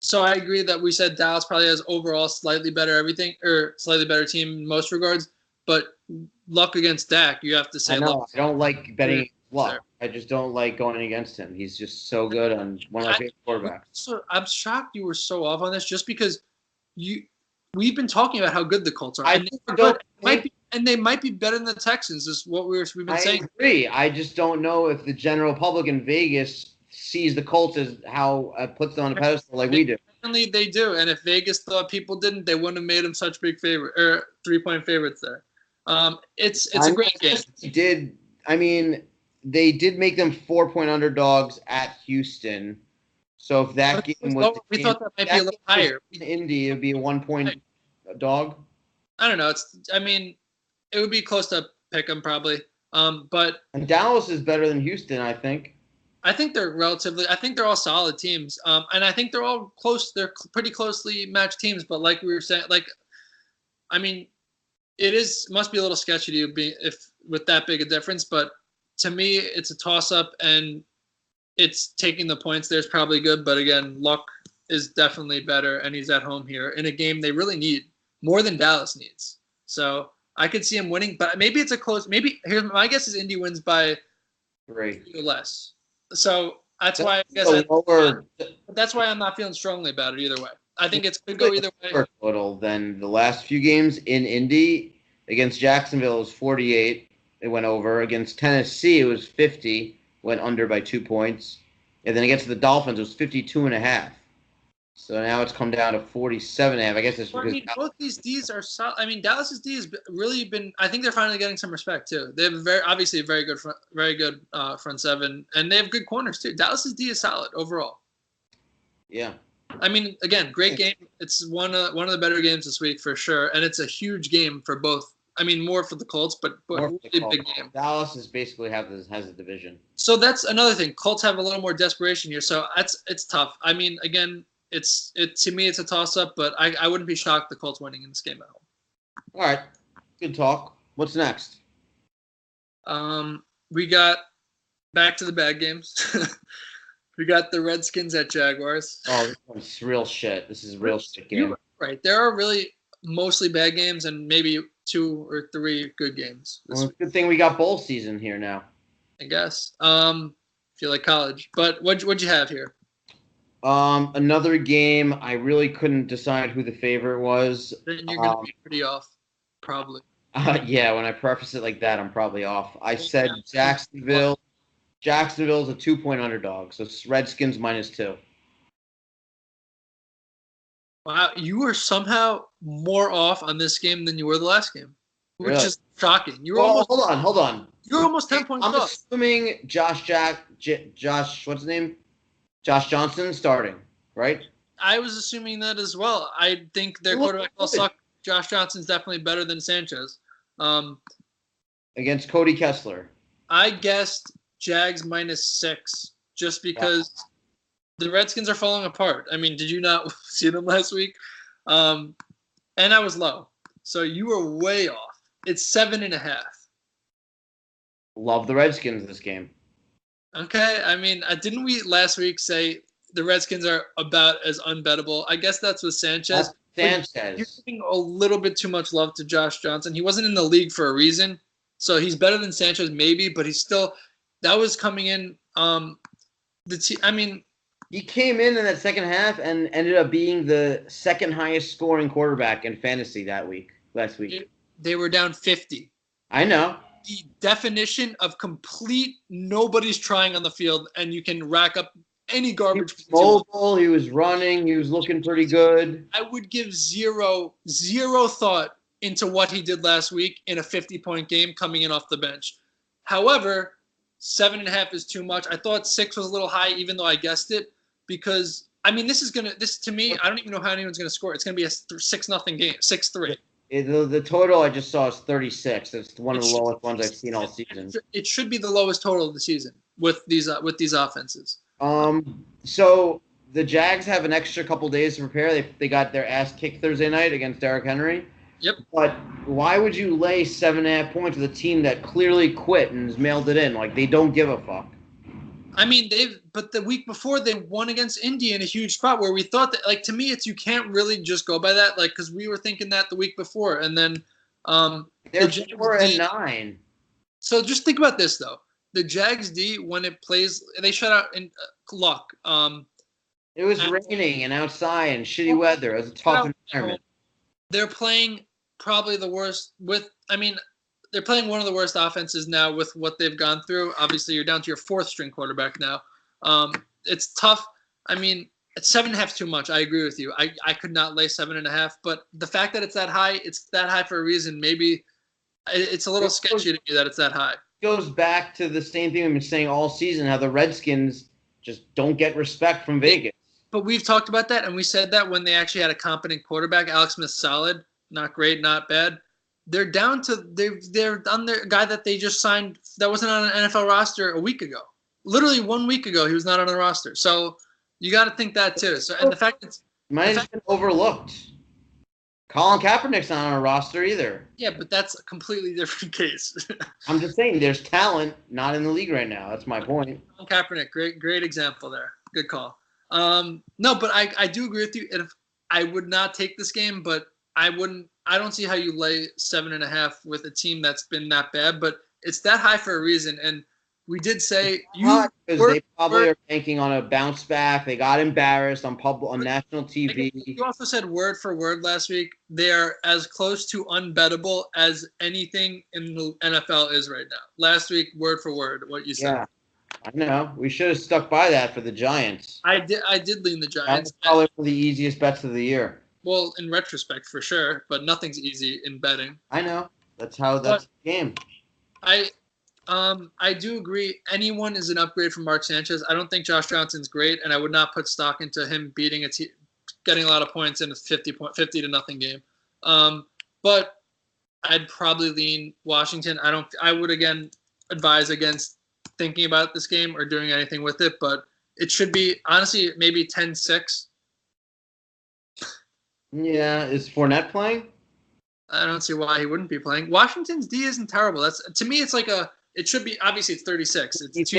so I agree that we said Dallas probably has overall slightly better everything or slightly better team in most regards. But luck against Dak, you have to say. I know. Luck. I don't like betting luck. I just don't like going against him. He's just so good on one of my favorite quarterbacks. So I'm shocked you were so off on this, just because we've been talking about how good the Colts are. And they might be better than the Texans, is what we've been saying. I agree. I just don't know if the general public in Vegas sees the Colts as how puts them on a pedestal like we do. Certainly they do. And if Vegas thought people didn't, they wouldn't have made them such big favorite or 3-point favorites there. It's a great game. They did make them 4-point underdogs at Houston. So if that game was, we thought that might be a little higher. In Indy, it would be a 1-point dog. I don't know. It would be close to pick'em probably. But and Dallas is better than Houston, I think. I think they're all solid teams. And I think they're all close. They're pretty closely matched teams. But like we were saying, must be a little sketchy to be with that big a difference. But to me, it's a toss-up, and it's taking the points there is probably good. But again, luck is definitely better, and he's at home here in a game they really need more than Dallas needs. So I could see him winning, but maybe it's a close. Here's my guess is Indy wins by 3 or less. So that's why that's why I'm not feeling strongly about it either way. I think it could go either way. Total than the last few games in Indy against Jacksonville it was 48. It went over. Against Tennessee, it was 50. Went under by 2 points. And then against the Dolphins, it was 52.5. So now it's come down to 47.5. I guess it's because both these Ds are solid. Dallas's D has really been. I think they're finally getting some respect too. They have obviously a very good front seven, and they have good corners too. Dallas's D is solid overall. Yeah. Again, great game. It's one of the better games this week for sure, and it's a huge game for both. More for the Colts, but really big game. Dallas is basically has a division. So that's another thing. Colts have a little more desperation here, so it's tough. Again, to me it's a toss up, but I wouldn't be shocked the Colts winning in this game at home. All right, good talk. What's next? We got back to the bad games. We got the Redskins at Jaguars. Oh, this one's real shit. This is a real shit game. Right, there are really mostly bad games and maybe 2 or 3 good games. Well, it's a good thing we got bowl season here now. I guess. Feel like college. But what'd you have here? Another game. I really couldn't decide who the favorite was. Then you're gonna be pretty off, probably. Yeah, when I preface it like that, I'm probably off. I said Jacksonville. Jacksonville's a 2-point underdog, so it's Redskins -2. Wow, you were somehow more off on this game than you were the last game, which is shocking. Hold on. You were almost 10 points off. I'm assuming Josh, what's his name? Josh Johnson starting, right? I was assuming that as well. I think their quarterback will suck. Josh Johnson's definitely better than Sanchez. Against Cody Kessler. I guessed Jags -6 just because the Redskins are falling apart. Did you not see them last week? And I was low. So you were way off. It's 7.5. Love the Redskins this game. Okay. Didn't we last week say the Redskins are about as unbettable? I guess that's with Sanchez. You're giving a little bit too much love to Josh Johnson. He wasn't in the league for a reason. So he's better than Sanchez maybe, but he's still – that was coming in he came in that second half and ended up being the second highest scoring quarterback in fantasy last week. They were down 50. I know. The definition of complete nobody's trying on the field, and you can rack up any garbage. He was mobile, he was running, he was looking pretty good. I would give zero thought into what he did last week in a 50-point game coming in off the bench. However, 7.5 is too much. I thought 6 was a little high, even though I guessed it, because this to me, I don't even know how anyone's gonna score. It's gonna be a 6-0 game, 6-3. The total I just saw is 36. It's one of the lowest ones I've seen all season. It should be the lowest total of the season with these offenses. So the Jags have an extra couple days to prepare. They got their ass kicked Thursday night against Derrick Henry. Yep. But why would you lay 7.5 points with a team that clearly quit and has mailed it in? Like, they don't give a fuck. I mean, but the week before they won against Indy in a huge spot where we thought that, like, to me, you can't really just go by that, like, because we were thinking that the week before, and then they're the 4-9. So just think about this though: the Jags D, when it plays, they shut out in luck. It was raining and outside and shitty weather. It was a tough environment. They're playing probably the worst they're playing one of the worst offenses now with what they've gone through. Obviously, you're down to your fourth string quarterback now. It's tough. I mean, it's 7.5 is too much. I agree with you. I could not lay 7.5, but the fact that it's that high for a reason. Maybe it's a little sketchy to me that it's that high. It goes back to the same thing we've been saying all season, how the Redskins just don't get respect from Vegas. But we've talked about that, and we said that when they actually had a competent quarterback. Alex Smith, solid, not great, not bad. They're down to they're on their guy that they just signed that wasn't on an NFL roster a week ago. Literally 1 week ago, he was not on the roster. So you got to think that too. So and the fact that might have been overlooked. Colin Kaepernick's not on a roster either. Yeah, but that's a completely different case. I'm just saying, there's talent not in the league right now. That's my point. Colin Kaepernick, great example there. Good call. No, but I do agree with you. If I would not take this game, but I don't see how you lay 7.5 with a team that's been that bad, but it's that high for a reason. And we did say because they probably are banking on a bounce back. They got embarrassed on national TV. You also said word for word last week. They're as close to unbettable as anything in the NFL is right now. Last week, word for word, what you said. Yeah, I know. We should have stuck by that for the Giants. I did lean the Giants. That was probably one of the easiest bets of the year. Well, in retrospect, for sure, but nothing's easy in betting. I know. That's the game. I do agree. Anyone is an upgrade from Mark Sanchez. I don't think Josh Johnson's great, and I would not put stock into him beating getting a lot of points in a 50 to nothing game. But I'd probably lean Washington. I would again advise against thinking about this game or doing anything with it, but it should be honestly maybe 10-6. Yeah, is Fournette playing? I don't see why he wouldn't be playing. Washington's D isn't terrible. That's to me, it's like it should be obviously it's 36. It's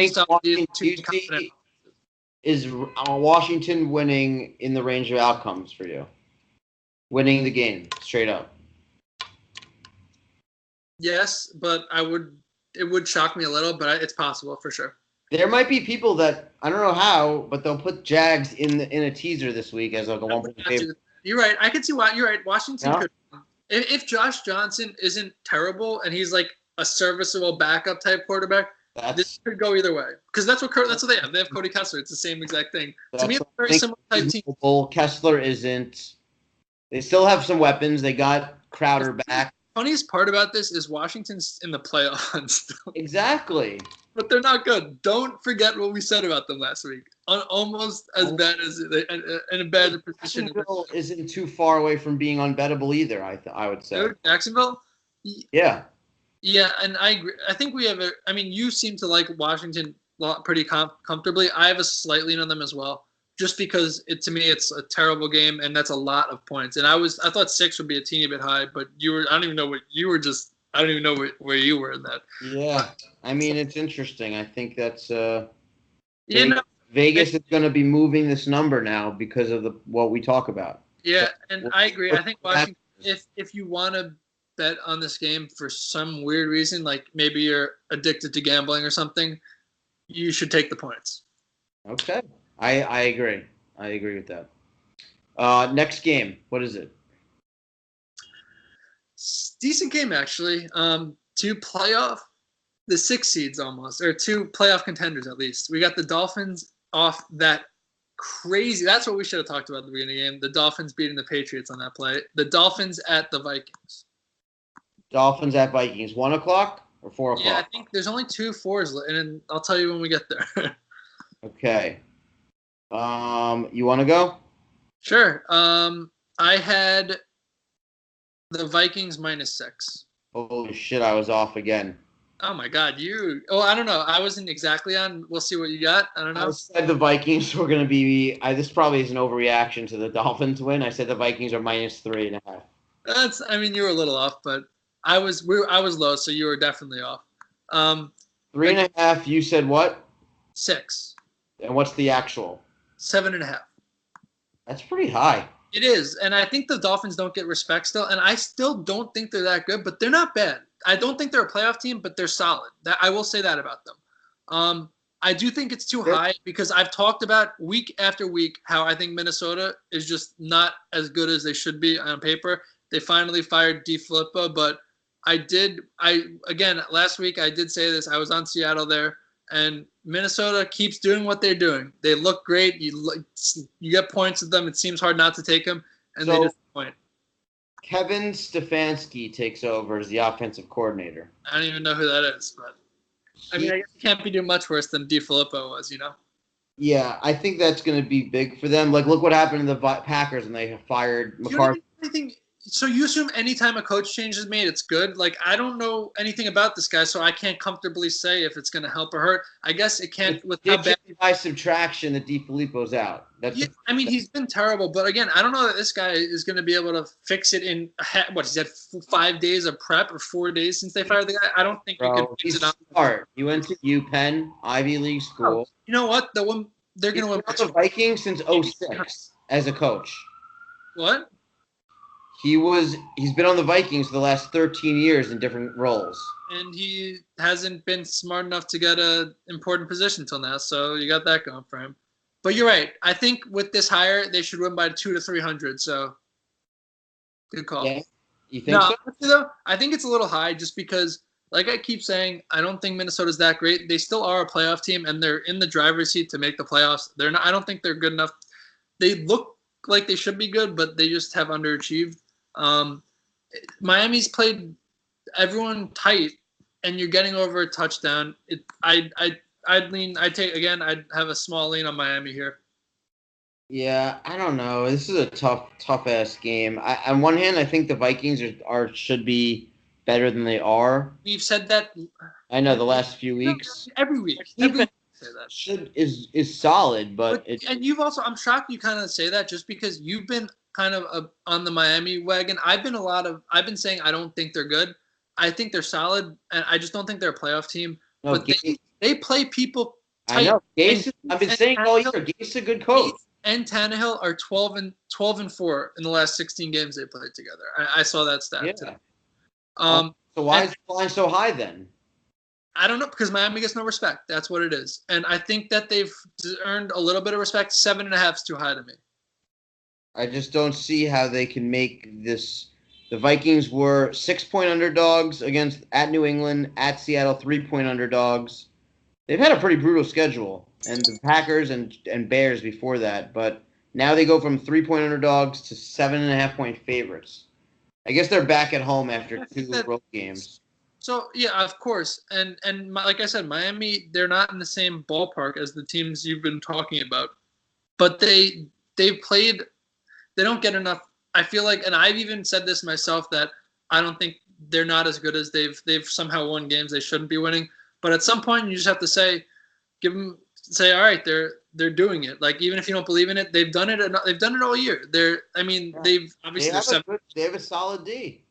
is Washington winning in the range of outcomes for you? Winning the game straight up. Yes, but it would shock me a little, but it's possible for sure. There might be people that I don't know how, but they'll put Jags in a teaser this week as like a 1-point favorite. You're right. I can see why. You're right. Washington could. If Josh Johnson isn't terrible and he's like a serviceable backup type quarterback, this could go either way. Because that's what they have. They have Cody Kessler. It's the same exact thing. To me, it's a very similar type team. Kessler isn't. They still have some weapons. They got Crowder back. Funniest part about this is Washington's in the playoffs. Exactly. But they're not good. Don't forget what we said about them last week. Almost as bad as in a bad position. Jacksonville isn't too far away from being unbettable either. I would say. Jacksonville. Yeah. Yeah, and I agree. I think we have you seem to like Washington pretty comfortably. I have a slight lean on them as well, just because to me it's a terrible game and that's a lot of points. And I thought 6 would be a teeny bit high, but I don't even know what you were just. I don't even know where you were in that. Yeah, I mean it's interesting. I think that's Vegas is going to be moving this number now because of what we talk about. Yeah, and I agree. I think Washington, if you want to bet on this game for some weird reason, like maybe you're addicted to gambling or something, you should take the points. Okay, I agree. I agree with that. Next game, what is it? Decent game, actually. Two playoff, the 6 seeds almost, or 2 playoff contenders at least. We got the Dolphins off that crazy. That's what we should have talked about at the beginning of the game. The Dolphins beating the Patriots on that play. The Dolphins at the Vikings. Dolphins at Vikings. 1 o'clock or 4 o'clock? Yeah, I think there's only 2 4s, and I'll tell you when we get there. Okay. You want to go? Sure. I had the Vikings -6. Holy shit, I was off again. Oh, my God. I don't know. I wasn't exactly on. We'll see what you got. I don't know. I said the Vikings were going to be – this probably is an overreaction to the Dolphins win. I said the Vikings are -3.5. I mean, you were a little off, but I was low, so you were definitely off. 3.5. You said what? 6. And what's the actual? 7.5. That's pretty high. It is, and I think the Dolphins don't get respect still, and I still don't think they're that good, but they're not bad. I don't think they're a playoff team, but they're solid. That I will say that about them. I do think it's too high because I've talked about week after week how I think Minnesota is just not as good as they should be on paper. They finally fired DeFilippo, but last week I did say this. I was on Seattle there, and Minnesota keeps doing what they're doing. They look great. You get points with them. It seems hard not to take them, and they disappoint. Kevin Stefanski takes over as the offensive coordinator. I don't even know who that is, but I mean, I guess he can't be doing much worse than DeFilippo was, Yeah, I think that's going to be big for them. Like, look what happened to the Packers when they fired McCarthy. So you assume anytime a coach change is made, it's good? Like, I don't know anything about this guy, so I can't comfortably say if it's going to help or hurt. I guess it can't with how bad. By subtraction, that DeFilippo's out. I mean, he's been terrible, but again, I don't know that this guy is going to be able to fix it in he's had 5 days of prep or 4 days since they fired the guy. I don't think you could fix it out. Smart. He went to UPenn, Ivy League school. You know what? They're going to win. The Vikings since 2006 as a coach. What? He's been on the Vikings for the last 13 years in different roles. And he hasn't been smart enough to get an important position till now, so you got that going for him. But you're right. I think with this hire, they should win by 200 to 300. So, good call. Yeah. You think so? Though, I think it's a little high just because, like I keep saying, I don't think Minnesota's that great. They still are a playoff team, and they're in the driver's seat to make the playoffs. They're not. I don't think they're good enough. They look like they should be good, but they just have underachieved. Miami's played everyone tight, and you're getting over a touchdown. I'd have a small lean on Miami here. Yeah, I don't know. This is a tough ass game. On one hand, I think the Vikings should be better than they are. We've said that. I know the last few weeks. Every week. Say that is solid, but and you've also. I'm shocked you kind of say that just because you've been kind of on the Miami wagon. I've been saying I don't think they're good. I think they're solid, and I just don't think they're a playoff team. No, but they play people tight. I know. I've been saying all year, Gase is a good coach. And Tannehill are 12-4 in the last 16 games they played together. I saw that stat today. So why is the line so high then? I don't know, because Miami gets no respect. That's what it is. And I think that they've earned a little bit of respect. 7.5 is too high to me. I just don't see how they can make this. The Vikings were 6-point underdogs at New England, at Seattle, 3-point underdogs. They've had a pretty brutal schedule, and the Packers and Bears before that. But now they go from 3-point underdogs to 7.5-point favorites. I guess they're back at home after 2 road games. So yeah, of course, and like I said, Miami, they're not in the same ballpark as the teams you've been talking about, but they've played. They don't get enough. I feel like, and I've even said this myself, that I don't think they're not as good as they've somehow won games they shouldn't be winning. But at some point, you just have to say, all right, they're doing it. Like, even if you don't believe in it, they've done it. They've done it all year. They've obviously they have a solid D.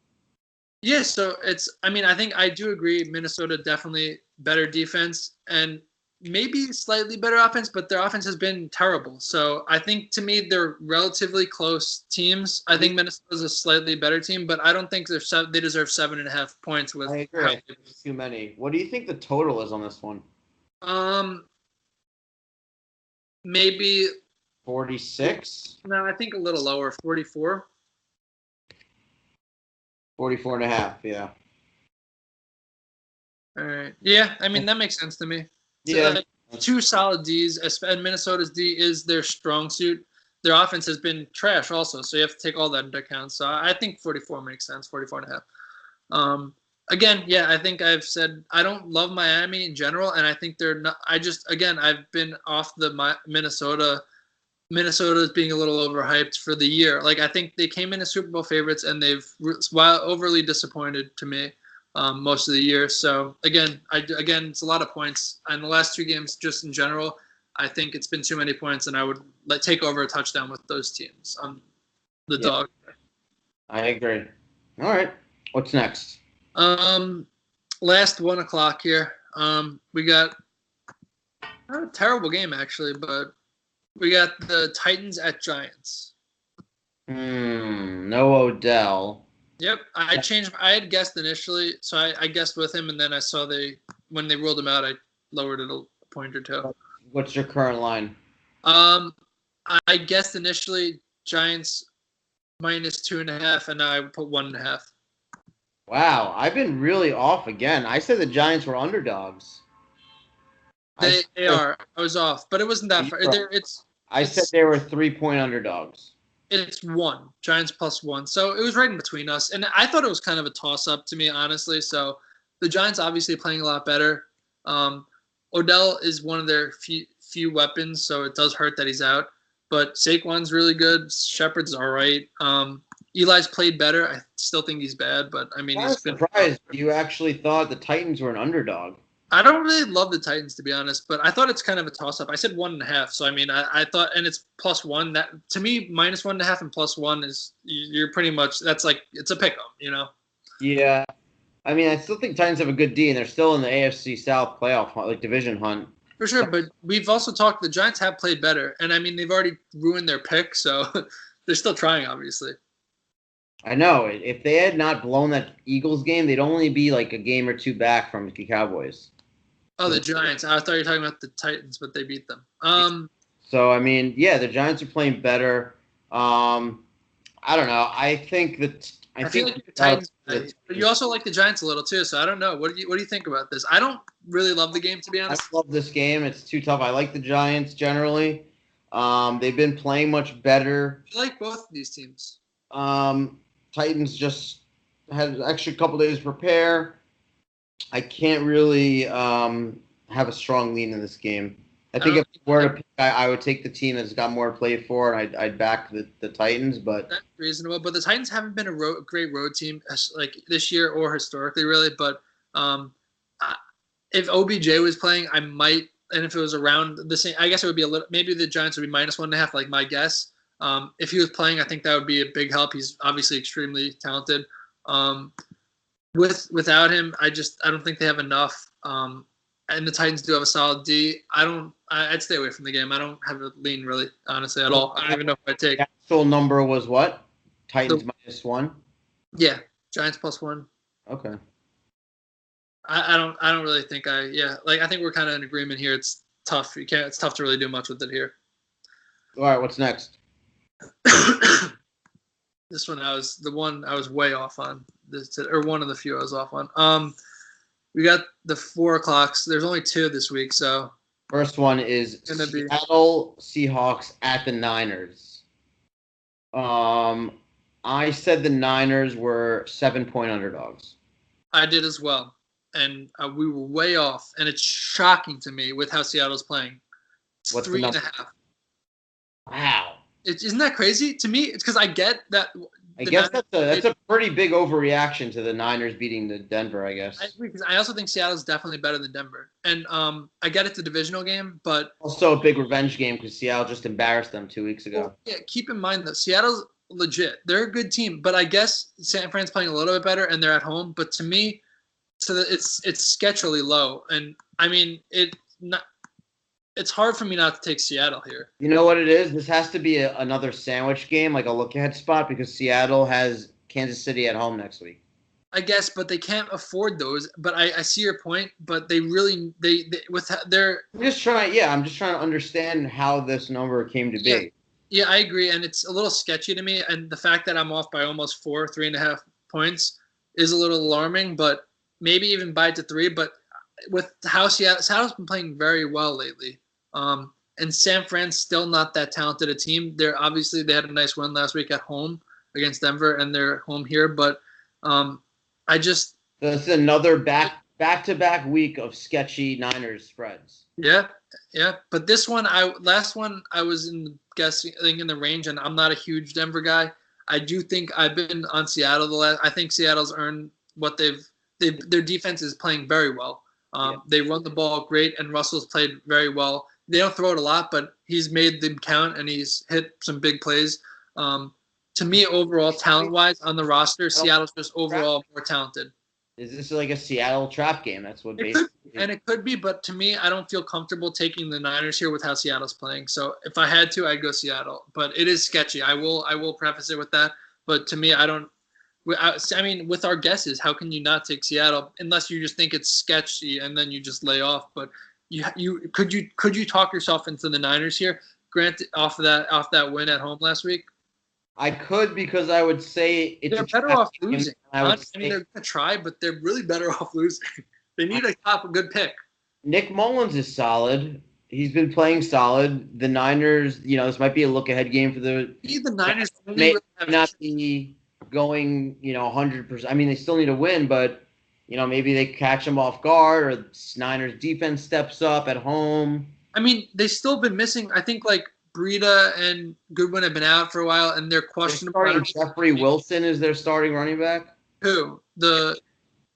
Yeah, so I think I do agree. Minnesota definitely better defense and maybe slightly better offense, but their offense has been terrible. So I think, to me, they're relatively close teams. I think Minnesota's a slightly better team, but I don't think they deserve 7.5 points. I agree. Too many. What do you think the total is on this one? Maybe 46. No, I think a little lower. 44. 44.5. Yeah. All right. Yeah, I mean, that makes sense to me. Yeah. 2 solid Ds, and Minnesota's D is their strong suit. Their offense has been trash also, so you have to take all that into account. So I think 44 makes sense, 44.5. Again, yeah, I think I've said I don't love Miami in general, and I think they're not. I've been off the Minnesota is being a little overhyped for the year. Like, I think they came in as Super Bowl favorites, and they've overly disappointed to me. Most of the year. So again, it's a lot of points. And the last 2 games, just in general, I think it's been too many points, and I would take over a touchdown with those teams on the dog. I agree. All right. What's next? Last 1 o'clock here. We got not a terrible game actually, but we got the Titans at Giants. No Odell. Yep, I changed. I had guessed initially, so I guessed with him, and then I saw when they ruled him out, I lowered it a point or two. What's your current line? I guessed initially Giants -2.5, and now I put 1.5. Wow, I've been really off again. I said the Giants were underdogs. They are. I was off, but it wasn't that far. I said they were 3-point underdogs. It's 1. Giants +1. So it was right in between us. And I thought it was kind of a toss-up to me, honestly. So the Giants obviously playing a lot better. Odell is one of their few weapons, so it does hurt that he's out. But Saquon's really good. Shepard's all right. Eli's played better. I still think he's bad, but I mean, he's been surprised you actually thought the Titans were an underdog. I don't really love the Titans, to be honest, but I thought it's kind of a toss-up. I said 1.5, so I mean, I thought, and it's +1. That to me, -1.5 and +1 is you're pretty much that's like it's a pick 'em, you know. Yeah, I mean, I still think Titans have a good D, and they're still in the AFC South playoff division hunt. For sure, but we've also talked. The Giants have played better, and I mean, they've already ruined their pick, so they're still trying, obviously. I know. If they had not blown that Eagles game, they'd only be like a game or two back from the Cowboys. Oh, the Giants. I thought you were talking about the Titans, but they beat them. So, I mean, yeah, the Giants are playing better. I don't know. I think that I feel like the Titans, but you also like the Giants a little too. So I don't know. What do you think about this? I don't really love the game, to be honest. I love this game. It's too tough. I like the Giants generally. They've been playing much better. I like both of these teams. Titans just had an extra couple days to prepare. I can't really have a strong lean in this game. I think if I were to pick, I would take the team that's got more to play for, and I'd back the Titans. But that's reasonable. But the Titans haven't been a great road team like this year or historically, really. But if OBJ was playing, I might. And if it was around the same, I guess it would be a little. Maybe the Giants would be -1.5, like my guess. If he was playing, I think that would be a big help. He's obviously extremely talented. Without him, I don't think they have enough. And the Titans do have a solid D. I'd stay away from the game. I don't have a lean really, honestly, at all. I don't even know if I'd take. The actual number was what? Titans -1. Yeah, Giants +1. Okay. I don't really think I think we're kind of in agreement here. It's tough. It's tough to really do much with it here. All right, what's next? This one I was way off on. Or one of the few I was off on. We got the 4 o'clocks. There's only 2 this week, so. First one is Seattle Seahawks at the Niners. I said the Niners were 7-point underdogs. I did as well, and we were way off. And it's shocking to me with how Seattle's playing. It's 3.5. Wow. Isn't that crazy? To me, it's because I get that. I guess that's a pretty big overreaction to the Niners beating the Denver, I guess. I agree, because I also think Seattle's definitely better than Denver. And I get it's a divisional game, but also a big revenge game because Seattle just embarrassed them 2 weeks ago. Well, yeah, keep in mind, though, Seattle's legit. They're a good team, but I guess San Fran's playing a little bit better, and they're at home. But to me, it's sketchily low. And, I mean, it's hard for me not to take Seattle here. You know what it is? This has to be another sandwich game, like a look-ahead spot, because Seattle has Kansas City at home next week. I guess, but they can't afford those. But I see your point. But they really with their. I'm just trying to understand how this number came to be. Yeah, I agree, and it's a little sketchy to me. And the fact that I'm off by almost 3.5 points is a little alarming. But maybe even buy it to 3. But with how Seattle's been playing very well lately. And San Fran's still not that talented a team. They had a nice win last week at home against Denver, and they're home here. But this is another back-to-back week of sketchy Niners spreads. Yeah. But this one, last one, I was in the range, and I'm not a huge Denver guy. I do think I've been on Seattle I think Seattle's earned what their defense is playing very well. They run the ball great, and Russell's played very well. They don't throw it a lot, but he's made them count, and he's hit some big plays. To to me, overall, talent-wise, on the roster, Seattle's just overall more talented. Is this like a Seattle trap game? That's what basically. And it could be, but to me, I don't feel comfortable taking the Niners here with how Seattle's playing. So if I had to, I'd go Seattle. But it is sketchy. I will preface it with that. But to me, I don't. I mean, with our guesses, how can you not take Seattle unless you just think it's sketchy and then you just lay off? But could you talk yourself into the Niners here? Granted, off that win at home last week. I could, because I would say they're better off losing. I mean, they're gonna try, but they're really better off losing. They need a good pick. Nick Mullins is solid. He's been playing solid. The Niners, this might be a look-ahead game for the Niners. May not be going, 100%. I mean, they still need to win, but maybe they catch them off guard, or Niners defense steps up at home. I mean, they've still been missing. I think Breida and Goodwin have been out for a while, and they're questionable. Jeffrey Wilson is their starting running back. Who? The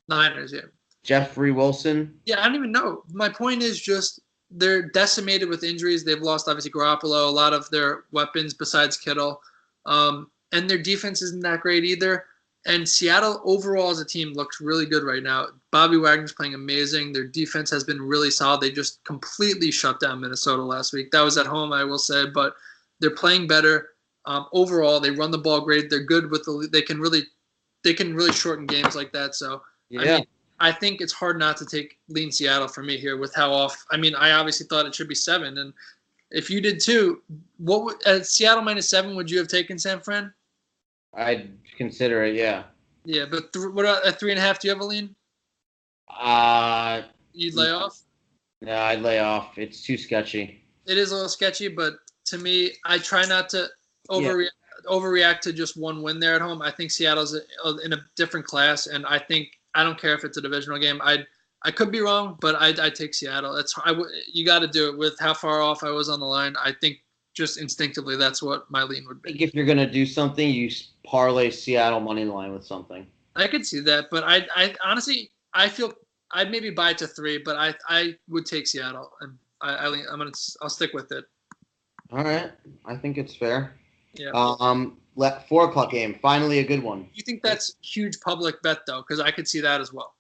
Niners, yeah. Jeffrey Wilson. Yeah, I don't even know. My point is just they're decimated with injuries. They've lost, obviously, Garoppolo, a lot of their weapons besides Kittle. And their defense isn't that great either. And Seattle overall as a team looks really good right now. Bobby Wagner's playing amazing. Their defense has been really solid. They just completely shut down Minnesota last week. That was at home, I will say, but they're playing better. Overall, they run the ball great. They're good with they can really shorten games like that. So yeah. I think it's hard not to lean Seattle for me here with how off. I mean, I obviously thought it should be 7, and if you did too, what would at Seattle -7 would you have taken San Fran? I'd consider it, yeah. Yeah, but what about at 3.5? Do you have a lean? You'd lay off? No, I'd lay off. It's too sketchy. It is a little sketchy, but to me, I try not to overreact to just one win there at home. I think Seattle's in a different class, and I don't care if it's a divisional game. I could be wrong, but I take Seattle. You got to do it with how far off I was on the line. I think just instinctively that's what my lean would be. I think if you're gonna do something, you parlay Seattle money line with something. I could see that, but I honestly feel I'd maybe buy it to 3, but I would take Seattle, and I'll stick with it. All right, I think it's fair. Yeah. 4:00 game, finally a good one. You think that's a huge public bet though? Because I could see that as well.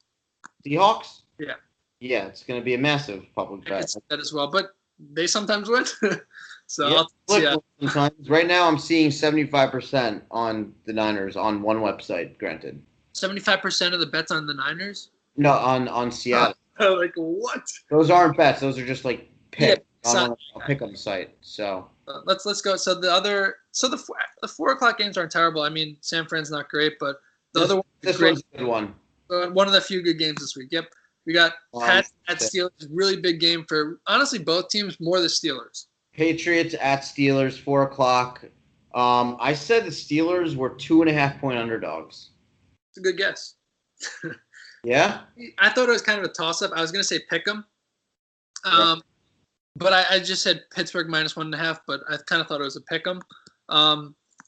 Seahawks? Yeah. Yeah, it's going to be a massive public bet. I could see that as well, but they sometimes win. So yeah, I'll see. Sometimes. Right now, I'm seeing 75% on the Niners on one website. Granted, 75% of the bets on the Niners. No, on Seattle. Like what? Those aren't bets. Those are just like picks on a pick-em site. So let's go. So the 4:00 games aren't terrible. I mean, San Fran's not great, but other one is great. One's a good one. One of the few good games this week. Yep, we got Pats at Steelers. Really big game for honestly both teams. More the Steelers. Patriots at Steelers, 4:00. I said the Steelers were 2.5-point underdogs. It's a good guess. Yeah? I thought it was kind of a toss-up. I was going to say pick 'em. But I just said Pittsburgh -1.5, but I kind of thought it was a pick 'em.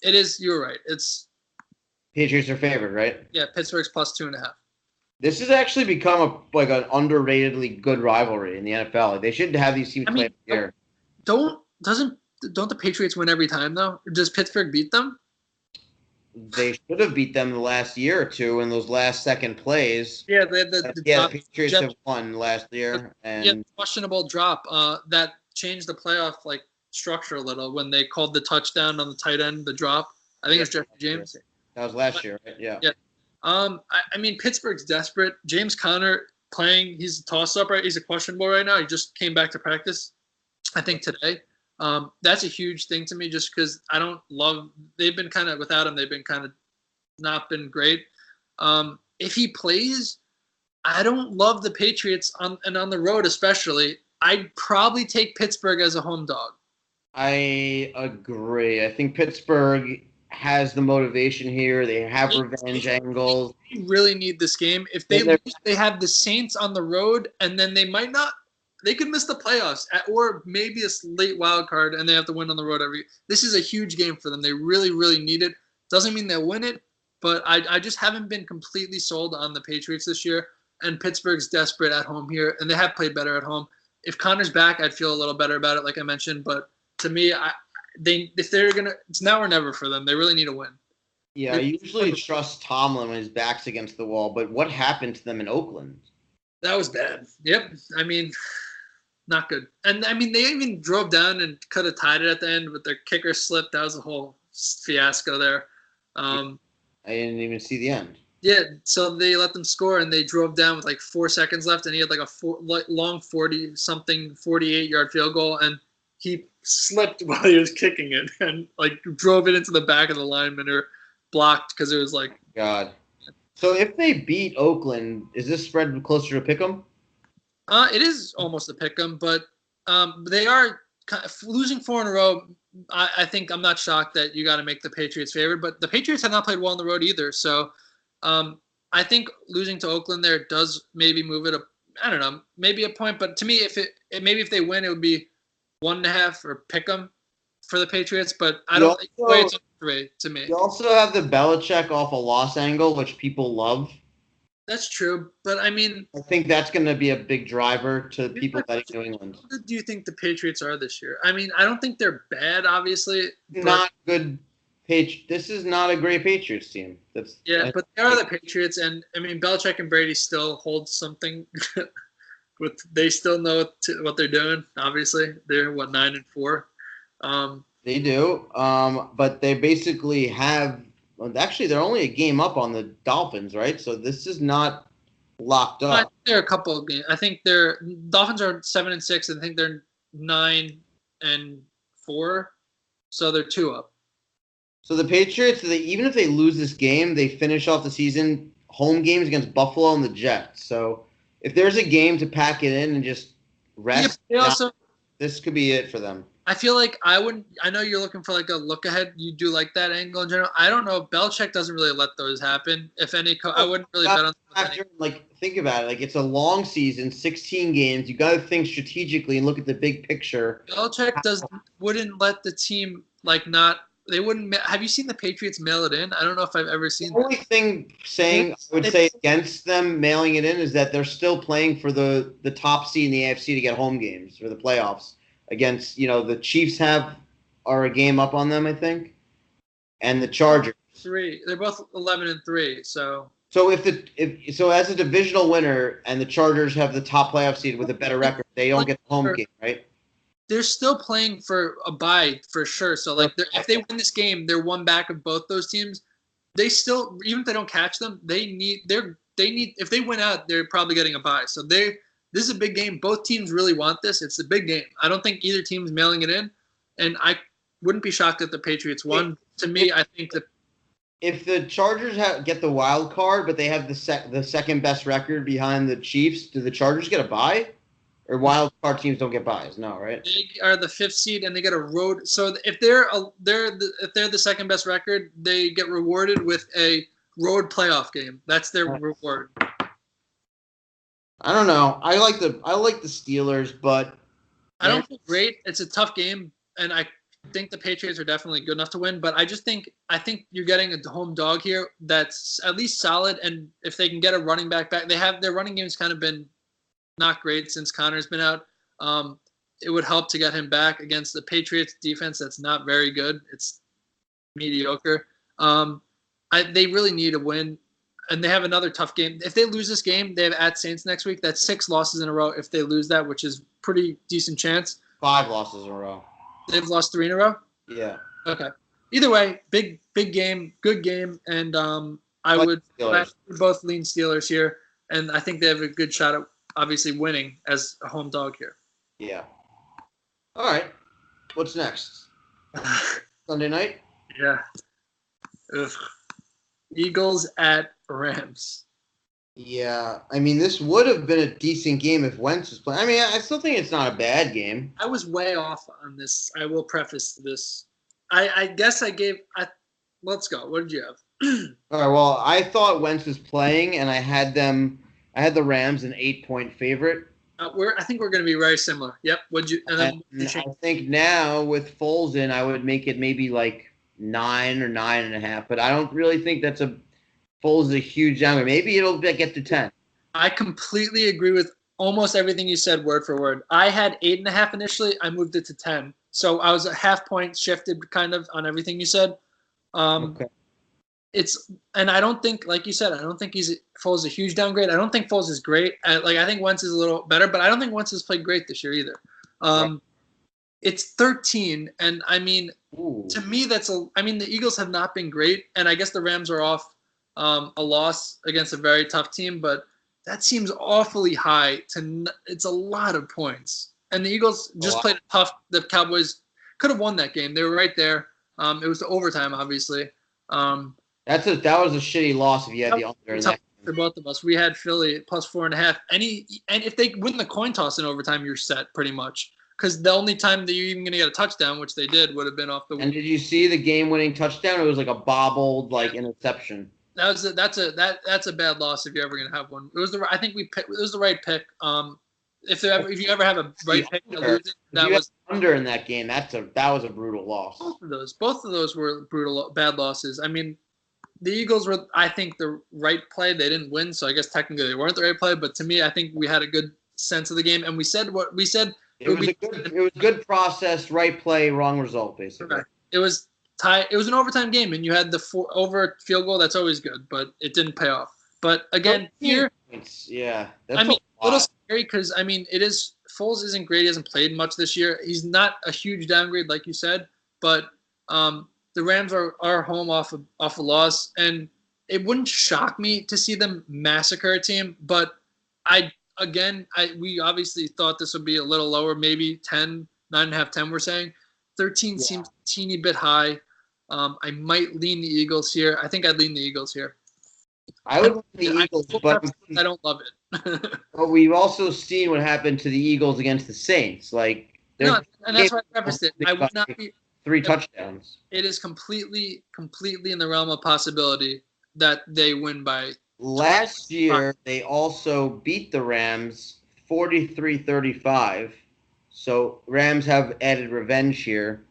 It is, you're right. It's Patriots are favored, right? Yeah, Pittsburgh's +2.5. This has actually become an underratedly good rivalry in the NFL. They should have these teams play here. Don't the Patriots win every time though? Does Pittsburgh beat them? They should have beat them the last year or two in those last second plays. Yeah, the Patriots have won last year. And questionable drop. That changed the playoff structure a little when they called the touchdown on the tight end, the drop. I think it's Jeffrey James. That was last year, right? Yeah. Yeah. I mean, Pittsburgh's desperate. James Conner playing. He's a toss-up, right? He's a questionable right now. He just came back to practice, I think, today. That's a huge thing to me just because I don't love – they've been kind of – without him, they've been kind of not been great. If he plays, I don't love the Patriots on the road especially. I'd probably take Pittsburgh as a home dog. I agree. I think Pittsburgh – has the motivation here. They have revenge angles. They really need this game. If they lose, they have the Saints on the road, and then they might not. They could miss the playoffs, or maybe a late wild card, and they have to win on the road This is a huge game for them. They really, really need it. Doesn't mean they'll win it, but I just haven't been completely sold on the Patriots this year. And Pittsburgh's desperate at home here, and they have played better at home. If Connor's back, I'd feel a little better about it, like I mentioned. But to me, if they're gonna, it's now or never for them. They really need a win. Yeah, I usually trust Tomlin when his back's against the wall, but what happened to them in Oakland? That was bad. Yep. I mean, not good. And I mean, they even drove down and could have tied it at the end, but their kicker slipped. That was a whole fiasco there. I didn't even see the end. Yeah, so they let them score, and they drove down with like 4 seconds left, and he had like long 40-something, 48-yard field goal, and he slipped while he was kicking it, and like drove it into the back of the lineman or blocked because it was like. God. So if they beat Oakland, is this spread closer to pick'em? It is almost a pick 'em, but they are losing 4 in a row. I think I'm not shocked that you got to make the Patriots favorite, but the Patriots have not played well on the road either. So I think losing to Oakland there does maybe move it up. I don't know, maybe a point, but to me, if they win, it would be 1.5 or pick 'em for the Patriots. But I don't think it's 3 to me. You also have the Belichick off a loss angle, which people love. That's true, but I mean, I think that's going to be a big driver to people betting New England. How good do you think the Patriots are this year? I mean, I don't think they're bad, obviously. Not good. This is not a great Patriots team. But they are the Patriots, and I mean, Belichick and Brady still hold something. They still know what they're doing. Obviously, they're 9-4. They do, but they basically have. Actually, they're only a game up on the Dolphins, right? So this is not locked up. I think they're a couple of games. I think Dolphins are 7-6. I think they're 9-4. So they're 2 up. So the Patriots, even if they lose this game, they finish off the season home games against Buffalo and the Jets. So if there's a game to pack it in and just rest, this could be it for them. I feel like I know you're looking for like a look ahead. You do like that angle in general. I don't know. Belichick doesn't really let those happen. If any, I wouldn't really bet on them. Like, think about it. Like, it's a long season, 16 games. You got to think strategically and look at the big picture. Belichick wouldn't let the team They wouldn't. Have you seen the Patriots mail it in? I don't know if I've ever seen. The only thing I would say against them mailing it in is that they're still playing for the top seed in the AFC to get home games for the playoffs. Against, the Chiefs are a game up on them, I think, and the Chargers. 3. They're both 11-3. So as a divisional winner, and the Chargers have the top playoff seed with a better record, they don't get the home game, right? They're still playing for a bye for sure. So if they win this game, they're one back of both those teams. They still, even if they don't catch them, they need. If they win out, they're probably getting a bye. So this is a big game. Both teams really want this. It's a big game. I don't think either team's mailing it in, and I wouldn't be shocked if the Patriots won. To me, I think that if the Chargers get the wild card, but they have the second best record behind the Chiefs, do the Chargers get a bye? Or wild card teams don't get byes? No, right? They are the 5th seed, and they get a road. So if they're the second best record, they get rewarded with a road playoff game. That's their reward. I don't know. I like the Steelers, but I don't feel great. It's a tough game, and I think the Patriots are definitely good enough to win. But I think you're getting a home dog here that's at least solid. And if they can get a running back, their running game's kind of been not great since Connor's been out. It would help to get him back against the Patriots defense that's not very good. It's mediocre. They really need a win. And they have another tough game. If they lose this game, they have at Saints next week. That's 6 losses in a row if they lose that, which is pretty decent chance. 5 losses in a row. They've lost 3 in a row? Yeah. Okay. Either way, big game, good game, and I would both lean Steelers here, and I think they have a good shot at obviously winning as a home dog here. Yeah. All right. What's next? Sunday night? Yeah. Ugh. Eagles at Rams. Yeah, I mean, this would have been a decent game if Wentz was playing. I mean, I still think it's not a bad game. I was way off on this. I will preface this. I guess I gave. Let's go. What did you have? All right. Well, I thought Wentz was playing, and I had the Rams an 8-point favorite. I think we're going to be very similar. Yep. I think now with Foles in, I would make it maybe like 9 or 9.5, but I don't really think Foles is a huge downgrade. Maybe it'll get to 10. I completely agree with almost everything you said, word for word. I had 8.5 initially. I moved it to 10, so I was a half point shifted kind of on everything you said. Okay. and I don't think, like you said, I don't think Foles is a huge downgrade. I don't think Foles is great. I think Wentz is a little better, but I don't think Wentz has played great this year either. Right. It's 13, and I mean, to me, the Eagles have not been great, and I guess the Rams are off a loss against a very tough team, but that seems awfully high. It's a lot of points, and the Eagles just played tough. The Cowboys could have won that game. They were right there. It was the overtime, obviously. That was a shitty loss if you had the under in that. For both of us, we had Philly plus 4.5. And if they win the coin toss in overtime, you're set pretty much. Because the only time that you're even going to get a touchdown, which they did, would have been off the. And did you see the game-winning touchdown? It was like a bobbled interception. That's a bad loss if you're ever going to have one. It was the right pick. If you ever have a right pick, that was under in that game. That was a brutal loss. Both of those were bad losses. I mean, the Eagles were, I think, the right play. They didn't win, so I guess technically they weren't the right play. But to me, I think we had a good sense of the game, and we said what we said. It was good process, right play, wrong result, basically. Right. It was an overtime game, and you had the over field goal. That's always good, but it didn't pay off. But again, here, that's a little scary because Foles isn't great. He hasn't played much this year. He's not a huge downgrade, like you said, but the Rams are home off a loss, and it wouldn't shock me to see them massacre a team. But we obviously thought this would be a little lower, maybe 10, 9.5, 10. We're saying 13 seems a teeny bit high. I might lean the Eagles here. I think I'd lean the Eagles here. I would lean the Eagles, but I don't love it. But we've also seen what happened to the Eagles against the Saints. And that's why I prefaced it. I would not be 3 touchdowns. It is completely in the realm of possibility that they win by. Last year, they also beat the Rams 43-35. So Rams have added revenge here.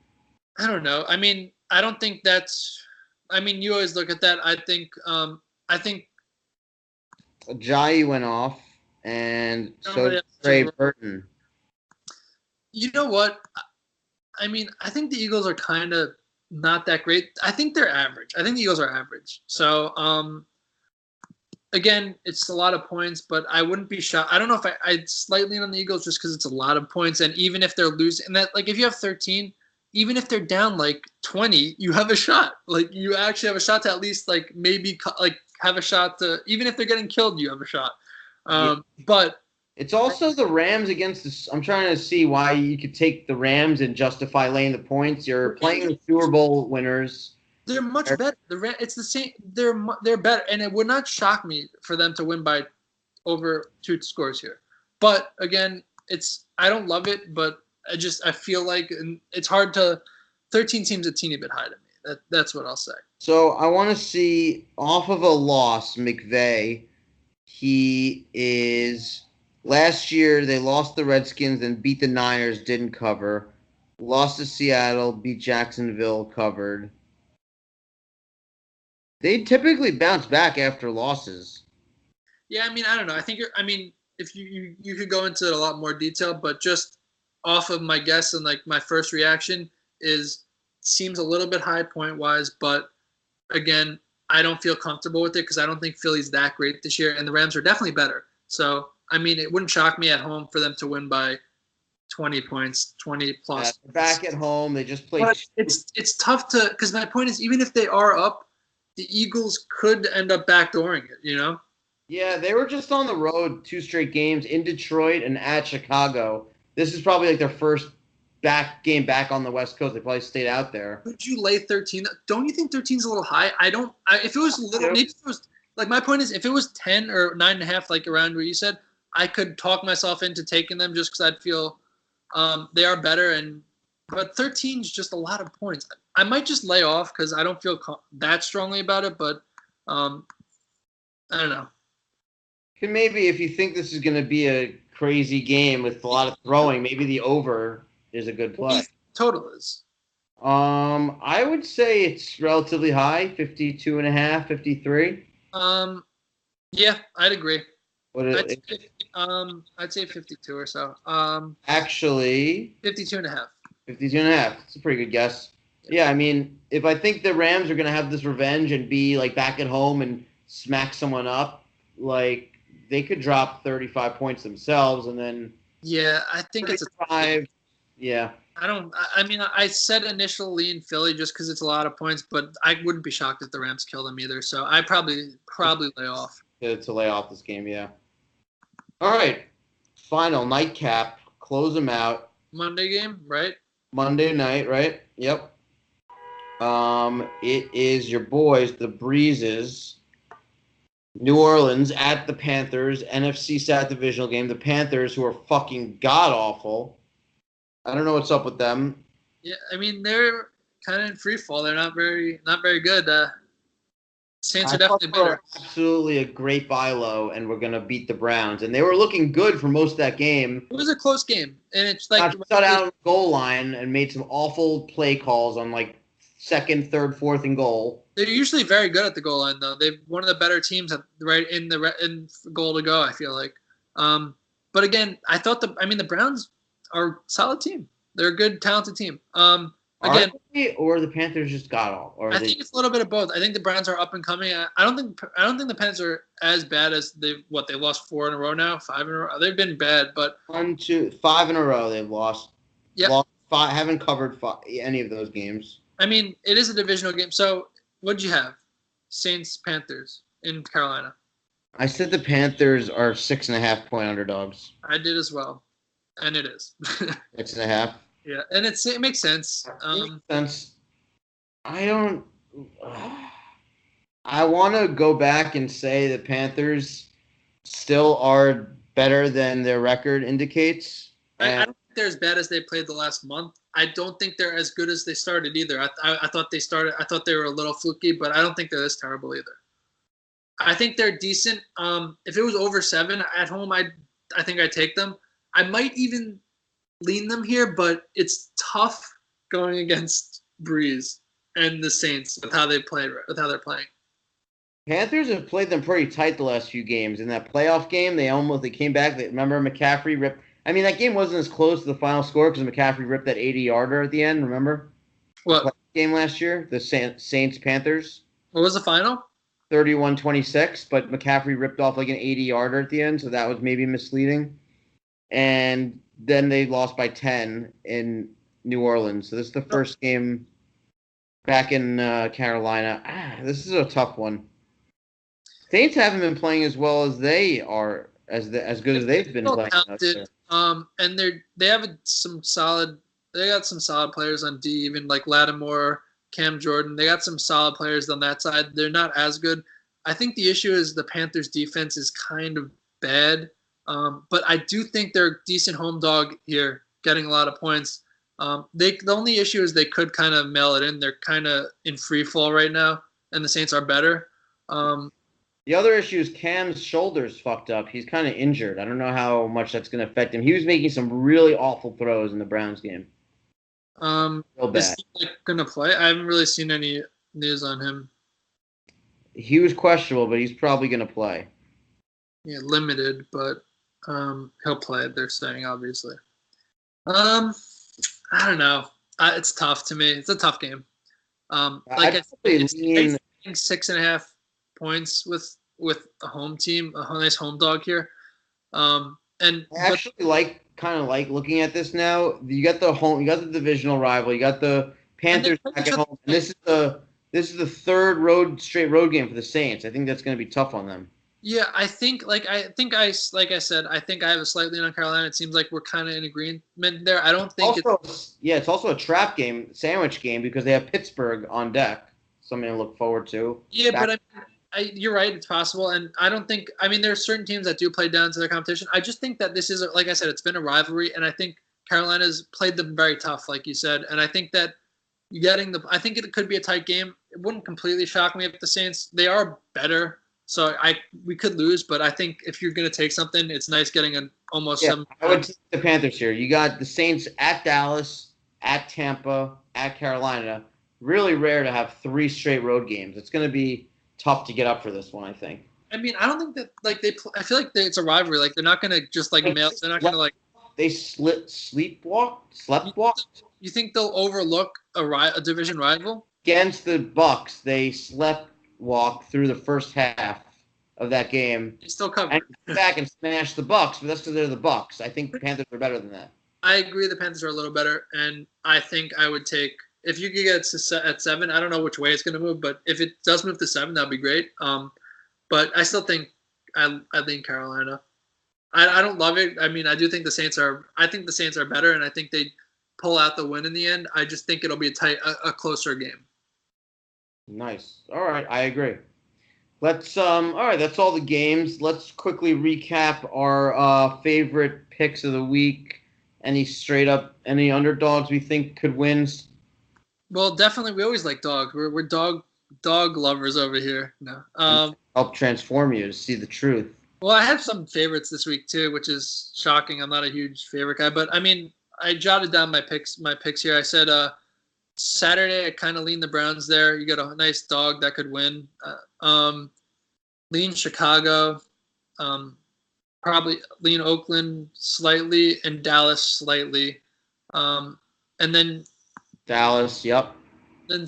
I don't know. I mean, I don't think that's. I mean, you always look at that. I think. Ajayi went off, and so did Trey Burton. You know what? I mean, I think the Eagles are kind of not that great. I think they're average. I think the Eagles are average. So, again, it's a lot of points, but I wouldn't be shocked. I don't know if I'd slightly on the Eagles just because it's a lot of points, and even if they're losing, and that if you have 13, even if they're down 20, you have a shot. You actually have a shot to at least maybe have a shot to, even if they're getting killed, you have a shot. But it's also the Rams against the. I'm trying to see why you could take the Rams and justify laying the points. You're playing the Super Bowl winners. They're much better. It's the same. They're better, and it would not shock me for them to win by over 2 scores here. But again, I don't love it, but I feel like it's hard to. 13 seems a teeny bit high to me. That's what I'll say. So I want to see off of a loss, McVay. He is. Last year, they lost the Redskins and beat the Niners, didn't cover. Lost to Seattle, beat Jacksonville, covered. They typically bounce back after losses. Yeah, I mean, I don't know. I think if you could go into it a lot more detail, but just off of my guess and my first reaction seems a little bit high point-wise, but again, I don't feel comfortable with it because I don't think Philly's that great this year, and the Rams are definitely better. So, I mean, it wouldn't shock me at home for them to win by 20 points, 20 plus. Yeah, back at home, they just played. But it's tough to – because my point is, even if they are up, the Eagles could end up backdooring it, you know? Yeah, they were just on the road 2 straight games in Detroit and at Chicago. This is probably their first game back on the West Coast. They probably stayed out there. Would you lay 13? Don't you think 13 is a little high? If it was a little, maybe it was my point is if it was 10 or 9.5, around where you said, I could talk myself into taking them just because I'd feel they are better. But 13 is just a lot of points. I might just lay off because I don't feel that strongly about it. But I don't know. Maybe if you think this is going to be a crazy game with a lot of throwing, maybe the over is a good play. Total is. I would say it's relatively high, 52.5, 53. Yeah, I'd agree. I'd say 52 or so. Actually, 52.5. 52.5. It's a pretty good guess. Yeah, I mean, if I think the Rams are going to have this revenge and be like back at home and smack someone up, like they could drop 35 points themselves and then Yeah, I think it's a 35. Yeah. I mean, I said initially in Philly just because it's a lot of points, but I wouldn't be shocked if the Rams kill them either. So I probably lay off. To lay off this game, yeah. All right. Final nightcap. Close them out. Monday game, right? Monday night, right? Yep. It is your boys, the Breezes. New Orleans at the Panthers, NFC South divisional game. The Panthers, who are fucking god awful. I don't know what's up with them. Yeah, I mean they're kind of in free fall. They're not very good. Saints are definitely better. Absolutely a great buy low, and we're gonna beat the Browns. And they were looking good for most of that game. It was a close game, and it's like shut out the goal line and made some awful play calls on like second, third, fourth, and goal. They're usually very good at the goal line, though. They're one of the better teams in goal to go. I feel like, but again, the Browns are a solid team. They're a good, talented team. Again, or the Panthers just got off. I think it's a little bit of both. I think the Browns are up and coming. I don't think the Panthers are as bad as they lost 4 in a row now, 5 in a row. They've been bad, but 1, 2, 5 in a row they've lost. Yep. Lost 5, haven't covered any of those games. I mean, it is a divisional game. So what'd you have? Saints, Panthers in Carolina. I said the Panthers are 6.5 point underdogs. I did as well, and it is 6.5. Yeah, and it makes sense. Makes sense. I want to go back and say the Panthers still are better than their record indicates. I don't think they're as bad as they played the last month. I don't think they're as good as they started either. I thought they started. I thought they were a little fluky, but I don't think they're this terrible either. I think they're decent. If it was over 7 at home, I think I'd take them. I might even lean them here, but it's tough going against Breeze and the Saints with how they're playing. Panthers have played them pretty tight the last few games. In that playoff game, they came back. Remember McCaffrey ripped. I mean, that game wasn't as close to the final score because McCaffrey ripped that 80-yarder at the end. Remember? What game last year? The Saints Panthers. What was the final? 31-26, but McCaffrey ripped off like an 80-yarder at the end, so that was maybe misleading. And then they lost by 10 in New Orleans. So this is the first game back in Carolina. This is a tough one. Saints haven't been playing as well as they are, as good as they've been playing. Talented, and they have some solid. They got some solid players on D, even like Lattimore, Cam Jordan. They got some solid players on that side. They're not as good. I think the issue is the Panthers' defense is kind of bad. But I do think they're a decent home dog here, getting a lot of points. The only issue is they could kind of mail it in. They're kind of in free fall right now, and the Saints are better. The other issue is Cam's shoulder's fucked up. He's kind of injured. I don't know how much that's going to affect him. He was making some really awful throws in the Browns game. Real bad. Is he going to play? I haven't really seen any news on him. He was questionable, but he's probably going to play. Yeah, limited, but he'll play. They're saying, obviously. I don't know. It's tough to me. It's a tough game. It's 6.5 points with a home team, a nice home dog here. And I actually like looking at this now. You got the divisional rival. You got the Panthers back at home. And this is the third straight road game for the Saints. I think that's going to be tough on them. Yeah, I think I said, I think I have a slight lean on Carolina. It seems like we're kind of in agreement there. I don't think it's also a trap game, sandwich game, because they have Pittsburgh on deck. Something to look forward to. Yeah, but you're right. It's possible, and I don't think. I mean, there are certain teams that do play down to their competition. I just think that this is, like I said, it's been a rivalry, and I think Carolina's played them very tough, like you said, and I think that I think it could be a tight game. It wouldn't completely shock me if the Saints, they are better. So we could lose, but I think if you're going to take something, it's nice getting an almost. Yeah, I would take the Panthers here. You got the Saints at Dallas, at Tampa, at Carolina. Really rare to have 3 straight road games. It's going to be tough to get up for this one, I think. I mean, I don't think that I feel like it's a rivalry. Like they're not going to just mail. They're not going to They sleptwalked. You think they'll overlook a division rival? Against the Bucks, they walk through the first half of that game. They still covered. And come back and smash the Bucks, but that's because they're the Bucks. I think the Panthers are better than that. I agree the Panthers are a little better, and I think I would take – if you could get it at 7, I don't know which way it's going to move, but if it does move to 7, that would be great. But I still think I think Carolina. I don't love it. I mean, I do think the Saints are – I think the Saints are better, and I think they pull out the win in the end. I just think it'll be a closer game. Nice. All right, I agree. Let's all right, that's all the games. Let's quickly recap our favorite picks of the week. Any underdogs we think could win? Well, definitely we always like dogs. We're dog lovers over here. No. Help transform you to see the truth. Well, I have some favorites this week too, which is shocking. I'm not a huge favorite guy, but I mean, I jotted down my picks here. I said Saturday I kind of lean the Browns there. You got a nice dog that could win. Lean Chicago, probably lean Oakland slightly and Dallas slightly, and then Dallas. Yep. Then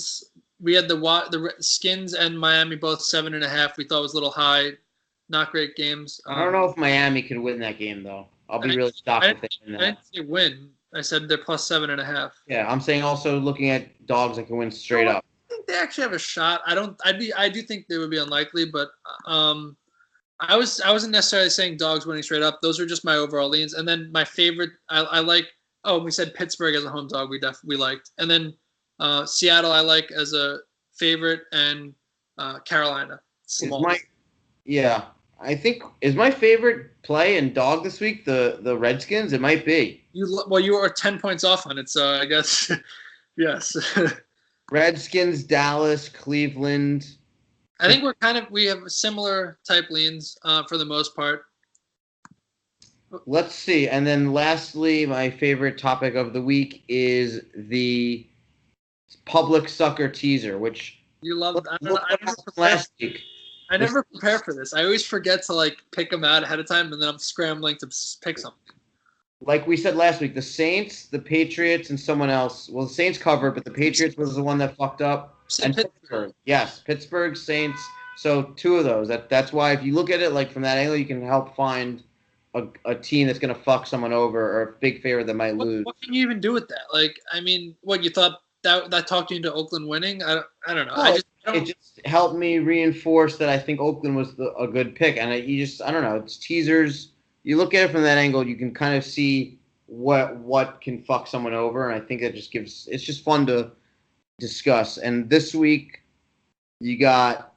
we had the Skins and Miami both 7.5. We thought was a little high. Not great games. I don't know if Miami could win that game though. I'll be really shocked if they win that. I didn't say win. I said they're plus 7.5. Yeah, I'm saying also looking at dogs that can win straight up. I think they actually have a shot. I do think they would be unlikely, but I wasn't necessarily saying dogs winning straight up. Those are just my overall leans. And then my favorite, I like. Oh, we said Pittsburgh as a home dog. We liked, and then Seattle I like as a favorite, and Carolina small. I think is my favorite play and dog this week the Redskins. It might be. You are 10 points off on it, so I guess yes. Redskins, Dallas, Cleveland. I think we have similar type leans for the most part. Let's see. And then lastly, my favorite topic of the week is the public sucker teaser, which you love. Last week. I never prepare for this. I always forget to pick them out ahead of time, and then I'm scrambling to pick something. Like we said last week, the Saints, the Patriots, and someone else. Well, the Saints covered, but the Patriots was the one that fucked up. And Pittsburgh. Yes, Pittsburgh, Saints. So 2 of those. That's why if you look at it from that angle, you can help find a team that's going to fuck someone over or a big favorite that might lose. What can you even do with that? What you thought that talked you into Oakland winning? I don't know. Well, it just helped me reinforce that I think Oakland was a good pick, and I don't know. It's teasers. You look at it from that angle, you can kind of see what can fuck someone over, and I think that it's just fun to discuss. And this week, you got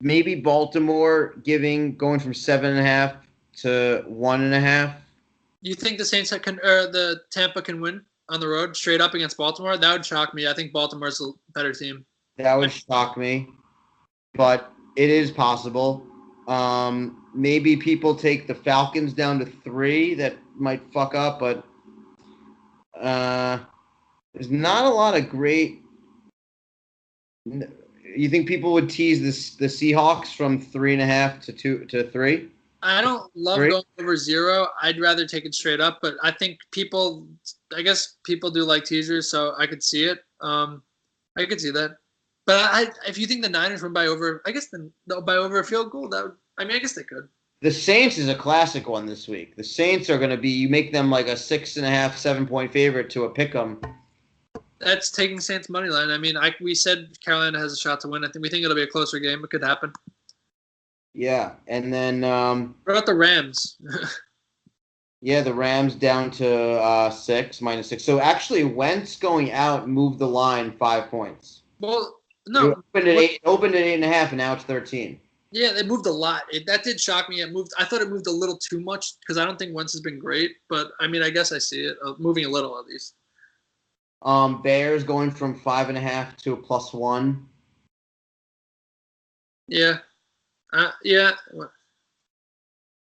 maybe Baltimore going from 7.5 to 1.5. You think the Saints the Tampa can win on the road straight up against Baltimore? That would shock me. I think Baltimore's a better team. That would shock me, but it is possible. Maybe people take the Falcons down to 3. That might fuck up, but there's not a lot of great. You think people would tease the Seahawks from 3.5 to 3? I don't love going over 0. I'd rather take it straight up, but I think people do like teasers, so I could see it. I could see that. But if you think the Niners win by over, I guess by over a field goal, I guess they could. The Saints is a classic one this week. The Saints are going to be, you make them like a 6.5, 7-point favorite to a pick 'em. That's taking Saints money line. We said Carolina has a shot to win. We think it'll be a closer game. It could happen. Yeah, and then what about the Rams? Yeah, the Rams down to -6. So actually, Wentz going out moved the line 5 points. Well, no, it opened at 8.5, and now it's 13. Yeah, it moved a lot. That did shock me. I thought it moved a little too much because I don't think Wentz has been great. But I guess I see it moving a little at least. Bears going from 5.5 to a +1. Yeah. Yeah.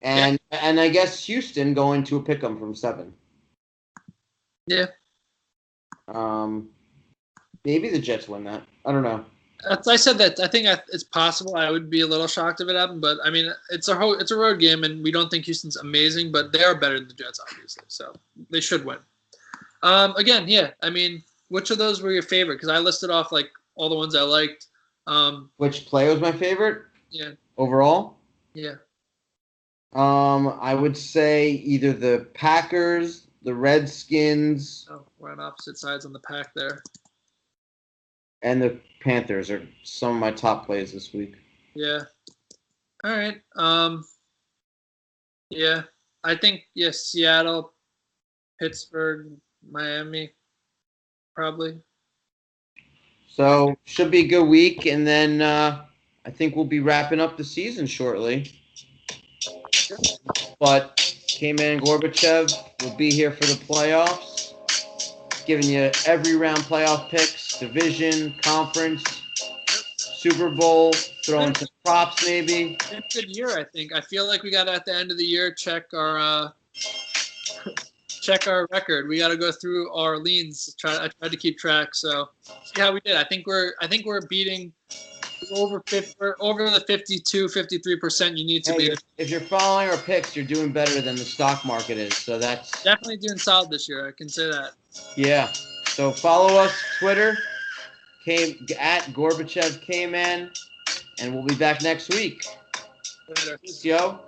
And I guess Houston going to a pick 'em from 7. Yeah. Maybe the Jets win that. I don't know. I said that I think it's possible. I would be a little shocked if it happened, but it's a road game, and we don't think Houston's amazing, but they are better than the Jets, obviously. So they should win. Again, yeah. I mean, which of those were your favorite? Because I listed off like all the ones I liked. Which player was my favorite? Yeah. Overall? Yeah. I would say either the Packers, the Redskins, Oh, we're on opposite sides on the pack there. and the Panthers are some of my top plays this week. Yeah. All right. Yeah. I think Seattle, Pittsburgh, Miami, probably. So should be a good week, and then I think we'll be wrapping up the season shortly. But Kman and Gorbachev will be here for the playoffs, giving you every round playoff picks, division, conference, Super Bowl, throwing some props maybe. It's a good year, I think. I feel like we got to, at the end of the year, check our record. We got to go through our leans. I tried to keep track, so see how we did. I think we're beating over the 52-53% you need to beat. If you're following our picks, you're doing better than the stock market is. So that's definitely doing solid this year. I can say that. Yeah. So follow us Twitter, at Gorbachev Kman, and we'll be back next week. Later. Peace, yo.